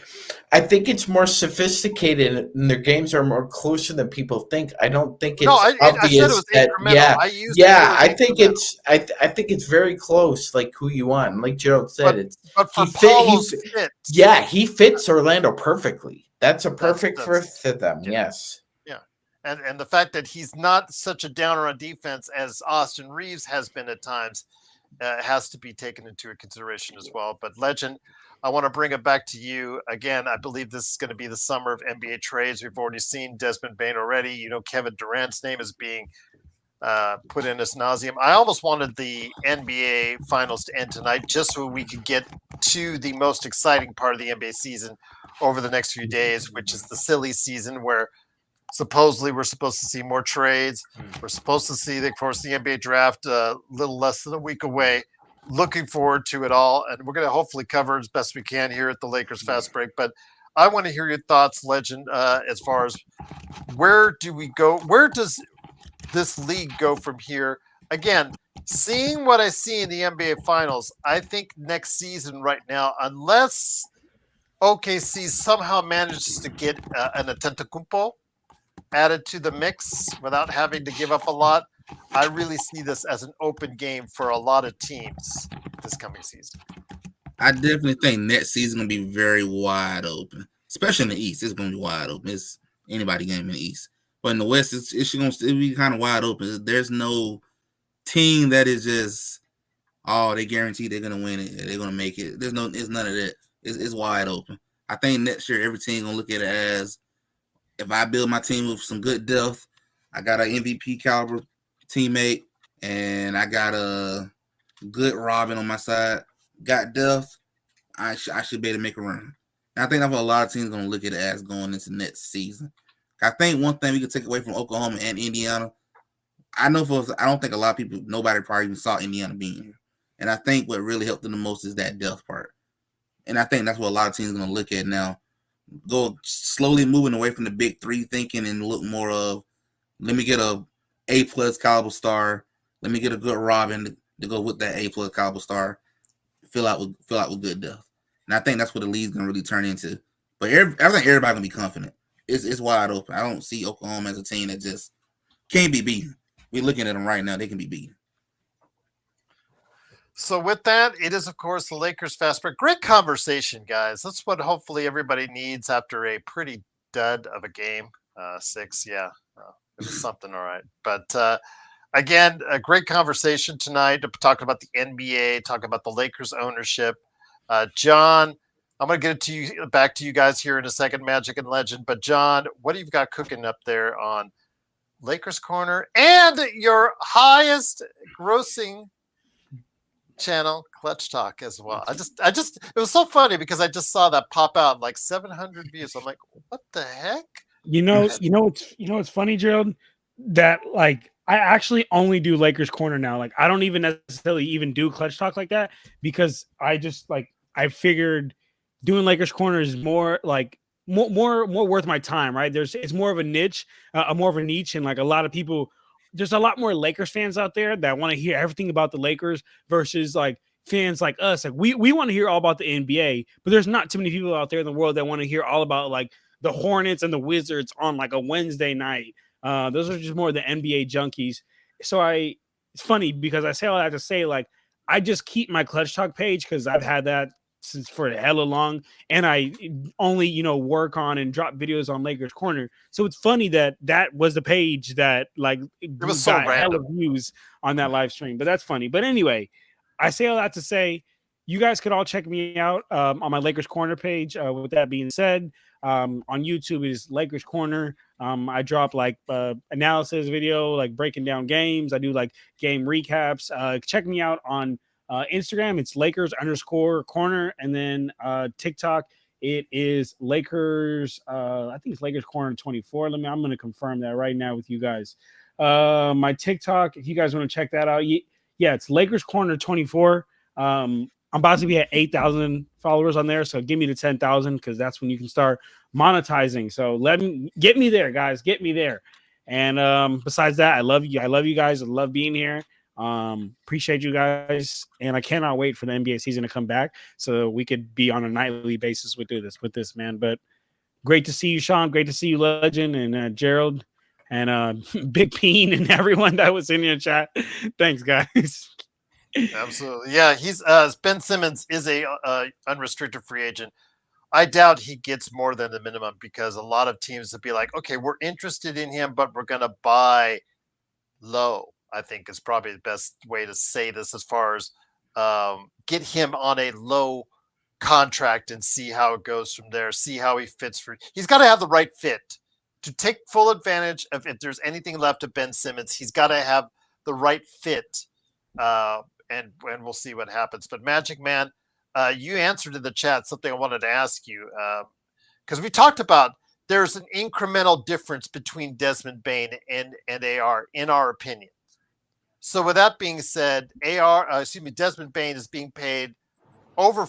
I think it's more sophisticated, and their games are more closer than people think. I don't think it's no, I obvious said it was that. incremental. Yeah, I used yeah. the word I think incremental. it's. I think it's very close. Like who you want. Like Gerald said, it's. But for he fit. Paulo's fit, Yeah, he fits Orlando perfectly. That's a perfect that's fit to them. yeah. Yes. Yeah. And the fact that he's not such a downer on defense as Austin Reeves has been at times has to be taken into consideration as well. But Legend, I want to bring it back to you again. I believe this is going to be the summer of NBA trades. We've already seen Desmond Bain already. You know, Kevin Durant's name is being put in as nauseum. I almost wanted the NBA finals to end tonight just so we could get to the most exciting part of the NBA season over the next few days, which is the silly season where supposedly we're supposed to see more trades. We're supposed to see, of course, the NBA draft a little less than a week away. Looking forward to it all. And we're going to hopefully cover as best we can here at the Lakers Fast Break. But I want to hear your thoughts, Legend, as far as where do we go? Where does this league go from here? Again, seeing what I see in the NBA Finals, I think next season right now, unless OKC somehow manages to get an Antetokounmpo added to the mix without having to give up a lot, I really see this as an open game for a lot of teams this coming season. I definitely think next season gonna be very wide open, especially in the East. It's gonna be wide open. It's anybody game in the East, but in the West, it's gonna still be kind of wide open. There's no team that is just they guaranteed they're gonna win it. They're gonna make it. It's none of that. It's wide open. I think next year every team gonna look at it as, if I build my team with some good depth, I got an MVP caliber teammate, and I got a good Robin on my side, got depth, I should be able to make a run. And I think that's what a lot of teams are going to look at it as going into next season. I think one thing we could take away from Oklahoma and Indiana, I don't think a lot of people, nobody probably even saw Indiana being here. And I think what really helped them the most is that depth part. And I think that's what a lot of teams are going to look at now. Go slowly moving away from the big three thinking and look more of, let me get a A+ caliber star. Let me get a good Robin to go with that A+ caliber star. Fill out with good depth. And I think that's what the league's gonna really turn into. But I think everybody gonna be confident. It's wide open. I don't see Oklahoma as a team that just can't be beaten. We're looking at them right now. They can be beaten. So with that, it is, of course, the Lakers Fast Break. Great conversation, guys. That's what hopefully everybody needs after a pretty dud of a game. 6, yeah. It was something, all right. But again, a great conversation tonight, talking about the NBA, talking about the Lakers ownership. John, I'm going to get it to you, back to you guys here in a second, Magic and Legend. But John, what do you got cooking up there on Lakers Corner and your highest grossing channel, Clutch Talk, as well? I just it was so funny because I just saw that pop out like 700 views. I'm like, what the heck? It's funny, Gerald, that like I actually only do Lakers Corner now. Like I don't even necessarily even do Clutch Talk like that, because I just like, I figured doing Lakers Corner is more like more worth my time, right? It's more of a niche, and like a lot of people, there's a lot more Lakers fans out there that want to hear everything about the Lakers versus like fans like us. Like we want to hear all about the NBA, but there's not too many people out there in the world that want to hear all about like the Hornets and the Wizards on like a Wednesday night. Those are just more the NBA junkies. So it's funny because I say all that to say, like, I just keep my Clutch Talk page because I've had that since for hella long, and I only work on and drop videos on Lakers Corner. So it's funny that that was the page that like It was so got hella random. views on that live stream. But that's funny. But anyway, I say all that to say, you guys could all check me out on my Lakers Corner page. With that being said, on YouTube is Lakers Corner. I drop like analysis video, like breaking down games. I do like game recaps. Check me out on Instagram. It's Lakers_corner, and then TikTok. It is Lakers. I think it's Lakers Corner 24. I'm going to confirm that right now with you guys. My TikTok, if you guys want to check that out, yeah, it's Lakers Corner 24. I'm about to be at 8,000 followers on there, so give me the 10,000 because that's when you can start monetizing. So get me there, guys. Get me there. And besides that, I love you. I love you guys. I love being here. Appreciate you guys, and I cannot wait for the NBA season to come back so we could be on a nightly basis with this, man. But great to see you, Sean. Great to see you, Legend, and Gerald, and Big Peen, and everyone that was in your chat. Thanks, guys. Absolutely. Yeah, he's Ben Simmons is a unrestricted free agent. I doubt he gets more than the minimum because a lot of teams would be like, okay, we're interested in him, but we're going to buy low. I think is probably the best way to say this as far as get him on a low contract and see how it goes from there, see how he fits he's got to have the right fit to take full advantage of if there's anything left of Ben Simmons. He's got to have the right fit. And we'll see what happens. But Magic Man, you answered in the chat something I wanted to ask you because we talked about there's an incremental difference between Desmond Bane and AR in our opinion. So with that being said, Desmond Bane is being paid over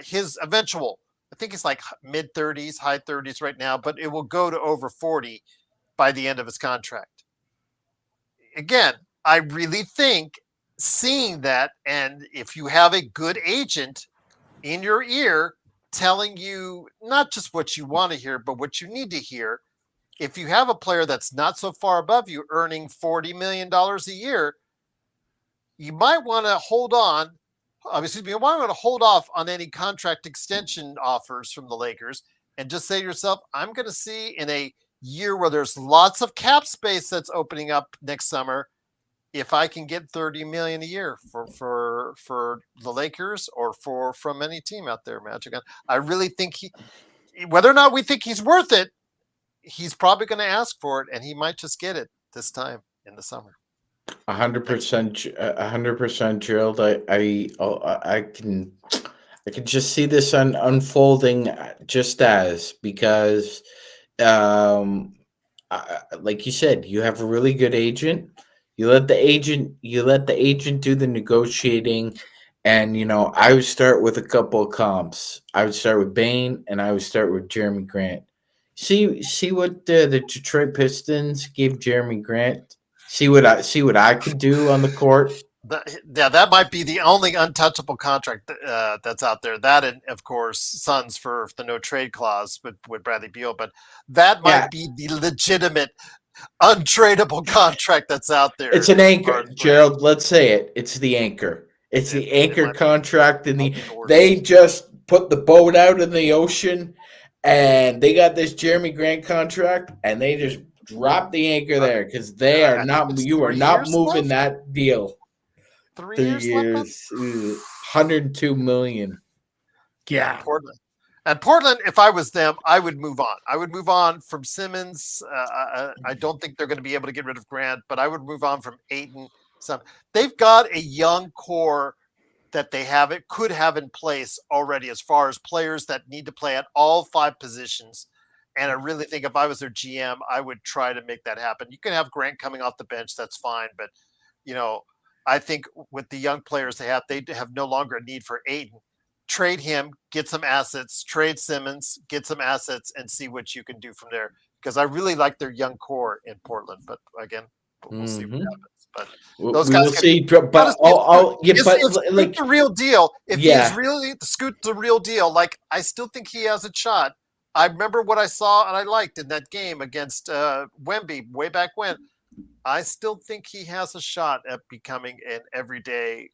his eventual. I think it's like mid 30s, high 30s right now, but it will go to over 40 by the end of his contract. Again, I really think seeing that, and if you have a good agent in your ear telling you not just what you want to hear, but what you need to hear, if you have a player that's not so far above you earning $40 million a year, you might want to hold on. You might want to hold off on any contract extension offers from the Lakers and just say to yourself, I'm going to see in a year where there's lots of cap space that's opening up next summer, if I can get $30 million a year for the Lakers or from any team out there, Magic. I really think whether or not we think he's worth it, he's probably going to ask for it, and he might just get it this time in the summer. 100%, Gerald. I can just see this unfolding just because, like you said, you have a really good agent. You let the agent do the negotiating, and I would start with a couple of comps. I would start with Bane, and I would start with Jeremy Grant. See what the Detroit Pistons gave Jeremy Grant. See what I could do on the court. That might be the only untouchable contract that's out there. That and of course Suns for the no trade clause with Bradley Beal, but that might be the legitimate untradeable contract that's out there. It's an anchor, Gerald. Let's say it. It's the anchor. It's the anchor contract, and they just put the boat out in the ocean, and they got this Jeremy Grant contract, and they just drop the anchor there because they are not. You are not moving that deal. 3 years. 102 million. Yeah. Portland, if I was them, I would move on. I would move on from Simmons. I don't think they're going to be able to get rid of Grant, but I would move on from Ayton. They've got a young core that could have in place already as far as players that need to play at all 5 positions. And I really think if I was their GM, I would try to make that happen. You can have Grant coming off the bench. That's fine. But, I think with the young players they have no longer a need for Ayton. Trade him, get some assets, trade Simmons, get some assets, and see what you can do from there. Because I really like their young core in Portland. But again, we'll see what happens. But those guys will see. But the real deal. If he's really the real deal, like I still think he has a shot. I remember what I saw and I liked in that game against Wemby way back when. I still think he has a shot at becoming an everyday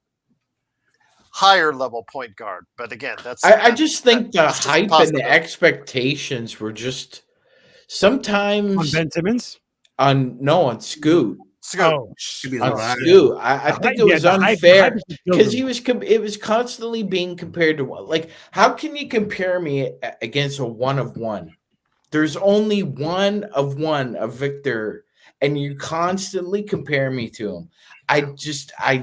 higher level point guard. But again, I just think the that's just a hype and the possibility. expectations were just On sometimes Ben Simmons. on Scoot. Scoot. Should be a On lot. Scoot. I think it was the hype unfair is what because kills him. it was constantly being compared to one. Like, how can you compare me against a one of one? There's only one of Victor, and you constantly compare me to him.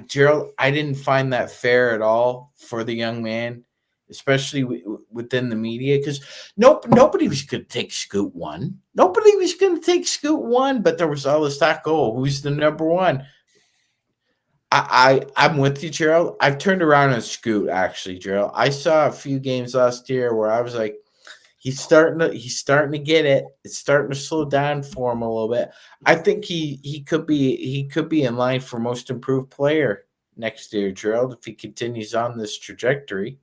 Gerald, I didn't find that fair at all for the young man, especially within the media, because nobody was going to take Scoot one. Nobody was going to take Scoot one, but there was all this talk. Oh, who's the number one? I'm with you, Gerald. I've turned around on Scoot actually, Gerald. I saw a few games last year where I was like, he's starting to get it. It's starting to slow down for him a little bit. I think he could be in line for most improved player next year, Gerald, if he continues on this trajectory.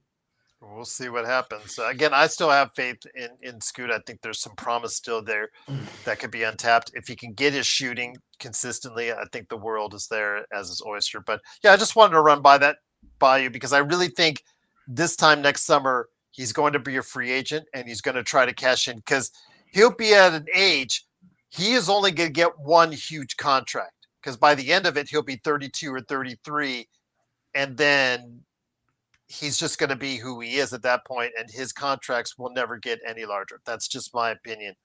We'll see what happens. Again, I still have faith in Scoot. I think there's some promise still there that could be untapped. If he can get his shooting consistently, I think the world is there as his oyster. But yeah, I just wanted to run by you because I really think this time next summer he's going to be a free agent and he's going to try to cash in because he'll be at an age he is only going to get one huge contract because by the end of it he'll be 32 or 33, and then he's just going to be who he is at that point, and his contracts will never get any larger. That's just my opinion.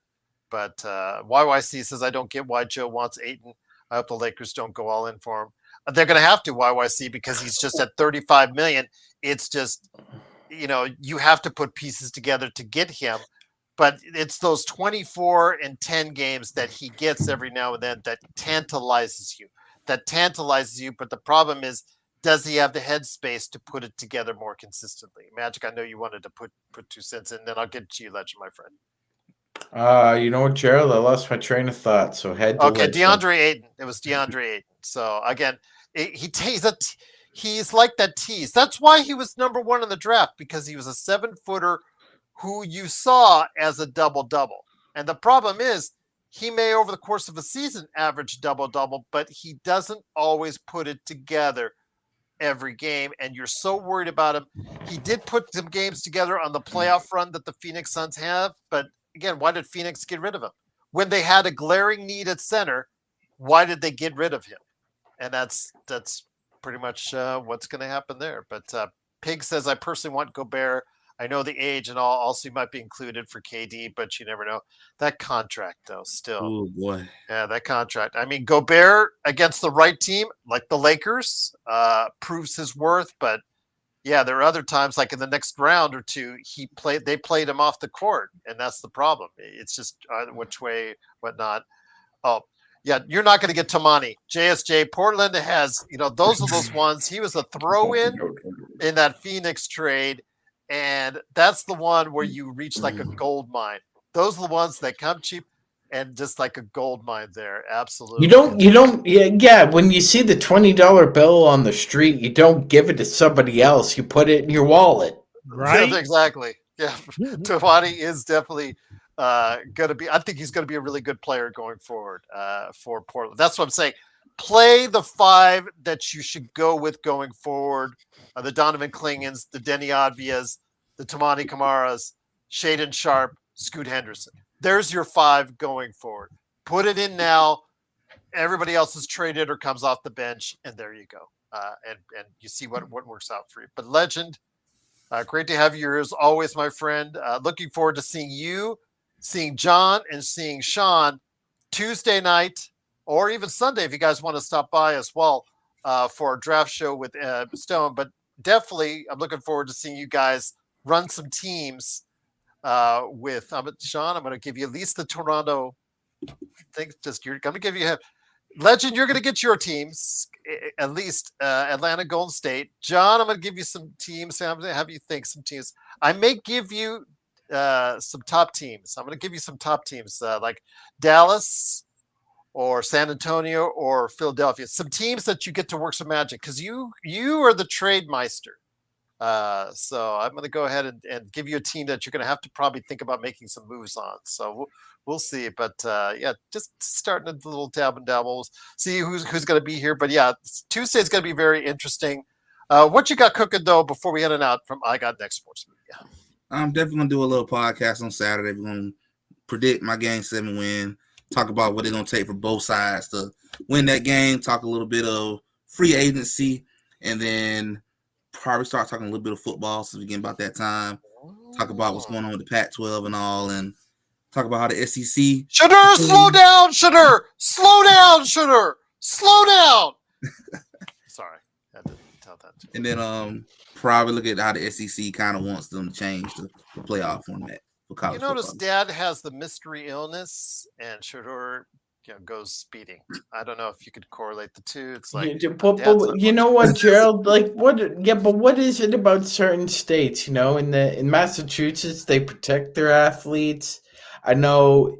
But YYC says, I don't get why Joe wants Ayton. I hope the Lakers don't go all in for him. They're going to have to, YYC, because he's just at 35 million. It's just, you have to put pieces together to get him. But it's those 24 and 10 games that he gets every now and then that tantalizes you. But the problem is, does he have the headspace to put it together more consistently? Magic, I know you wanted to put 2 cents in, then I'll get to you, Legend, my friend. You know what, Gerald? I lost my train of thought, so head to Okay, Legend. DeAndre Ayton. It was DeAndre Ayton. So again, he's like that tease. That's why he was number 1 in the draft, because he was a 7-footer who you saw as a double-double. And the problem is, he may over the course of a season average double-double, but he doesn't always put it together every game, and you're so worried about him. He did put some games together on the playoff run that the Phoenix Suns have, but again, why did Phoenix get rid of him? When they had a glaring need at center, why did they get rid of him? And that's pretty much what's going to happen there. But Pig says, I personally want Gobert. I know the age and all also might be included for KD, but you never know. That contract, though, still. Oh, boy. Yeah, that contract. I mean, Gobert against the right team, like the Lakers, proves his worth. But, yeah, there are other times, like in the next round or two, they played him off the court, and that's the problem. It's just which way, whatnot. Oh, yeah, you're not going to get Tamani. JSJ, Portland has, those are those ones. He was a throw-in in that Phoenix trade. And that's the one where you reach like a gold mine. Those are the ones that come cheap and just like a gold mine there. Absolutely. Yeah. When you see the $20 bill on the street, you don't give it to somebody else. You put it in your wallet. Right? Yeah, exactly. Yeah. Tawani is definitely going to be, I think he's going to be a really good player going forward for Portland. That's what I'm saying. Play the 5 that you should go with going forward. The Donovan Klingons, the Denny Advias, the Tamani Kamaras, Shaden Sharp, Scoot Henderson. There's your 5 going forward. Put it in now. Everybody else is traded or comes off the bench, and there you go. And you see what works out for you. But Legend, great to have you here as always, my friend. Looking forward to seeing you, seeing John, and seeing Sean Tuesday night, or even Sunday if you guys want to stop by as well for a draft show with Stone. But definitely, I'm looking forward to seeing you guys run some teams with Sean. I'm going to give you at least the Toronto thing. You're going to give you Legend. You're going to get your teams, at least Atlanta, Golden State. John, I'm going to give you some teams. I'm going to have you think some teams. I may give you some top teams. I'm going to give you some top teams like Dallas, or San Antonio, or Philadelphia. Some teams that you get to work some magic, because you are the trade meister. So I'm going to go ahead and give you a team that you're going to have to probably think about making some moves on. So we'll see. But yeah, just starting a little dab and dabble. See who's going to be here. But yeah, Tuesday is going to be very interesting. What you got cooking though before we head on out from I Got Next Sports Media? I'm definitely gonna do a little podcast on Saturday. We're gonna predict my Game 7 win. Talk about what it's gonna take for both sides to win that game. Talk a little bit of free agency, and then probably start talking a little bit of football since we get about that time. Talk about what's going on with the Pac-12 and all, and talk about how the SEC. Shooter, slow down, Shooter! Slow down, Shooter! Slow down! Sorry, I had to tell that too. And then probably look at how the SEC kind of wants them to change the playoff format for college You notice football. Dad has the mystery illness, and Shooter goes speeding. I don't know if you could correlate the two. It's like but you know what, Gerald? Like what? Yeah, but what is it about certain states? You know, in Massachusetts, they protect their athletes. I know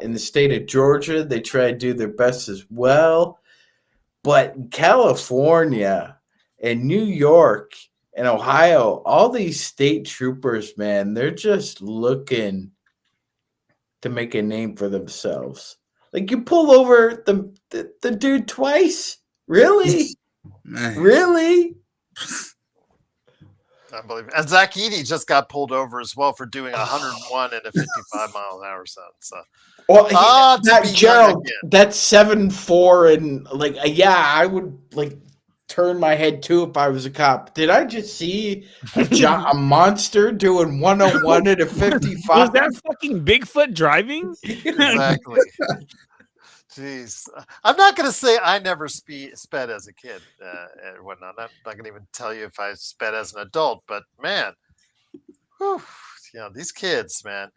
in the state of Georgia, they try to do their best as well. But in California and New York and Ohio, all these state troopers, man, they're just looking to make a name for themselves. Like you pull over the dude twice? Really? Man. Really? Unbelievable. And Zach Edey just got pulled over as well for doing 101 and a 55 mile an hour zone. So, Well, that Gerald, that's 7-4, and like, yeah, I would like turn my head too if I was a cop. Did I just see a monster doing 101 at a 55? Was that fucking Bigfoot driving? Exactly. Jeez, I'm not going to say I never sped as a kid and whatnot. I'm not going to even tell you if I sped as an adult. But man, whew, these kids, man.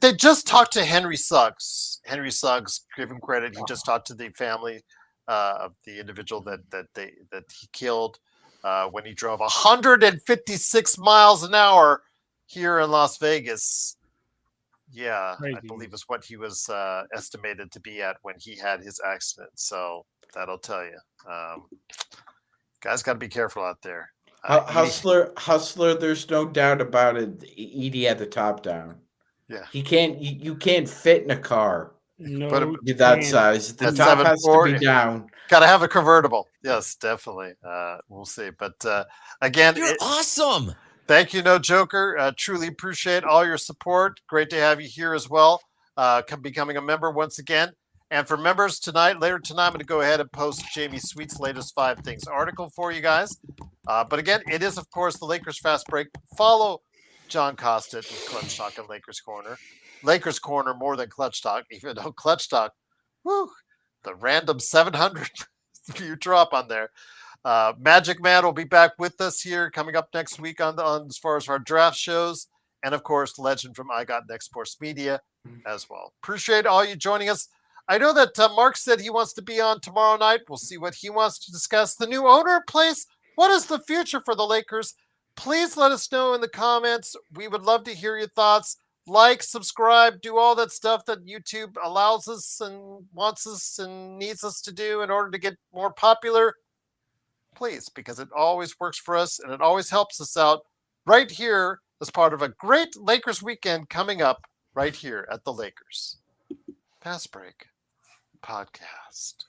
They just talked to Henry Suggs. Henry Suggs, give him credit. He just talked to the family of the individual that he killed when he drove 156 miles an hour here in Las Vegas. Yeah, Crazy. I believe is what he was estimated to be at when he had his accident. So that'll tell you. Guys got to be careful out there. Hustler, there's no doubt about it. Edie had the top down. Yeah. You can't fit in a car. No, that size. The At top has to 7'4", be down. Got to have a convertible. Yes, definitely. We'll see. But again, you're awesome. Thank you, No Joker. Truly appreciate all your support. Great to have you here as well. Becoming a member once again. And for members later tonight, I'm going to go ahead and post Jamie Sweet's latest 5 Things article for you guys. But again, it is, of course, the Lakers Fast Break. Follow John Costin, Clutch Talk and Lakers Corner. Lakers Corner more than Clutch Talk, even though Clutch Talk, the random 700 view drop on there. Magic Man will be back with us here coming up next week on as far as our draft shows. And of course, Legend from I Got Next Sports Media as well. Appreciate all you joining us. I know that Mark said he wants to be on tomorrow night. We'll see what he wants to discuss. The new owner in place. What is the future for the Lakers? Please let us know in the comments. We would love to hear your thoughts. Like, subscribe, do all that stuff that YouTube allows us and wants us and needs us to do in order to get more popular. Please, because it always works for us and it always helps us out right here as part of a great Lakers weekend coming up right here at the Lakers Fast Break Podcast.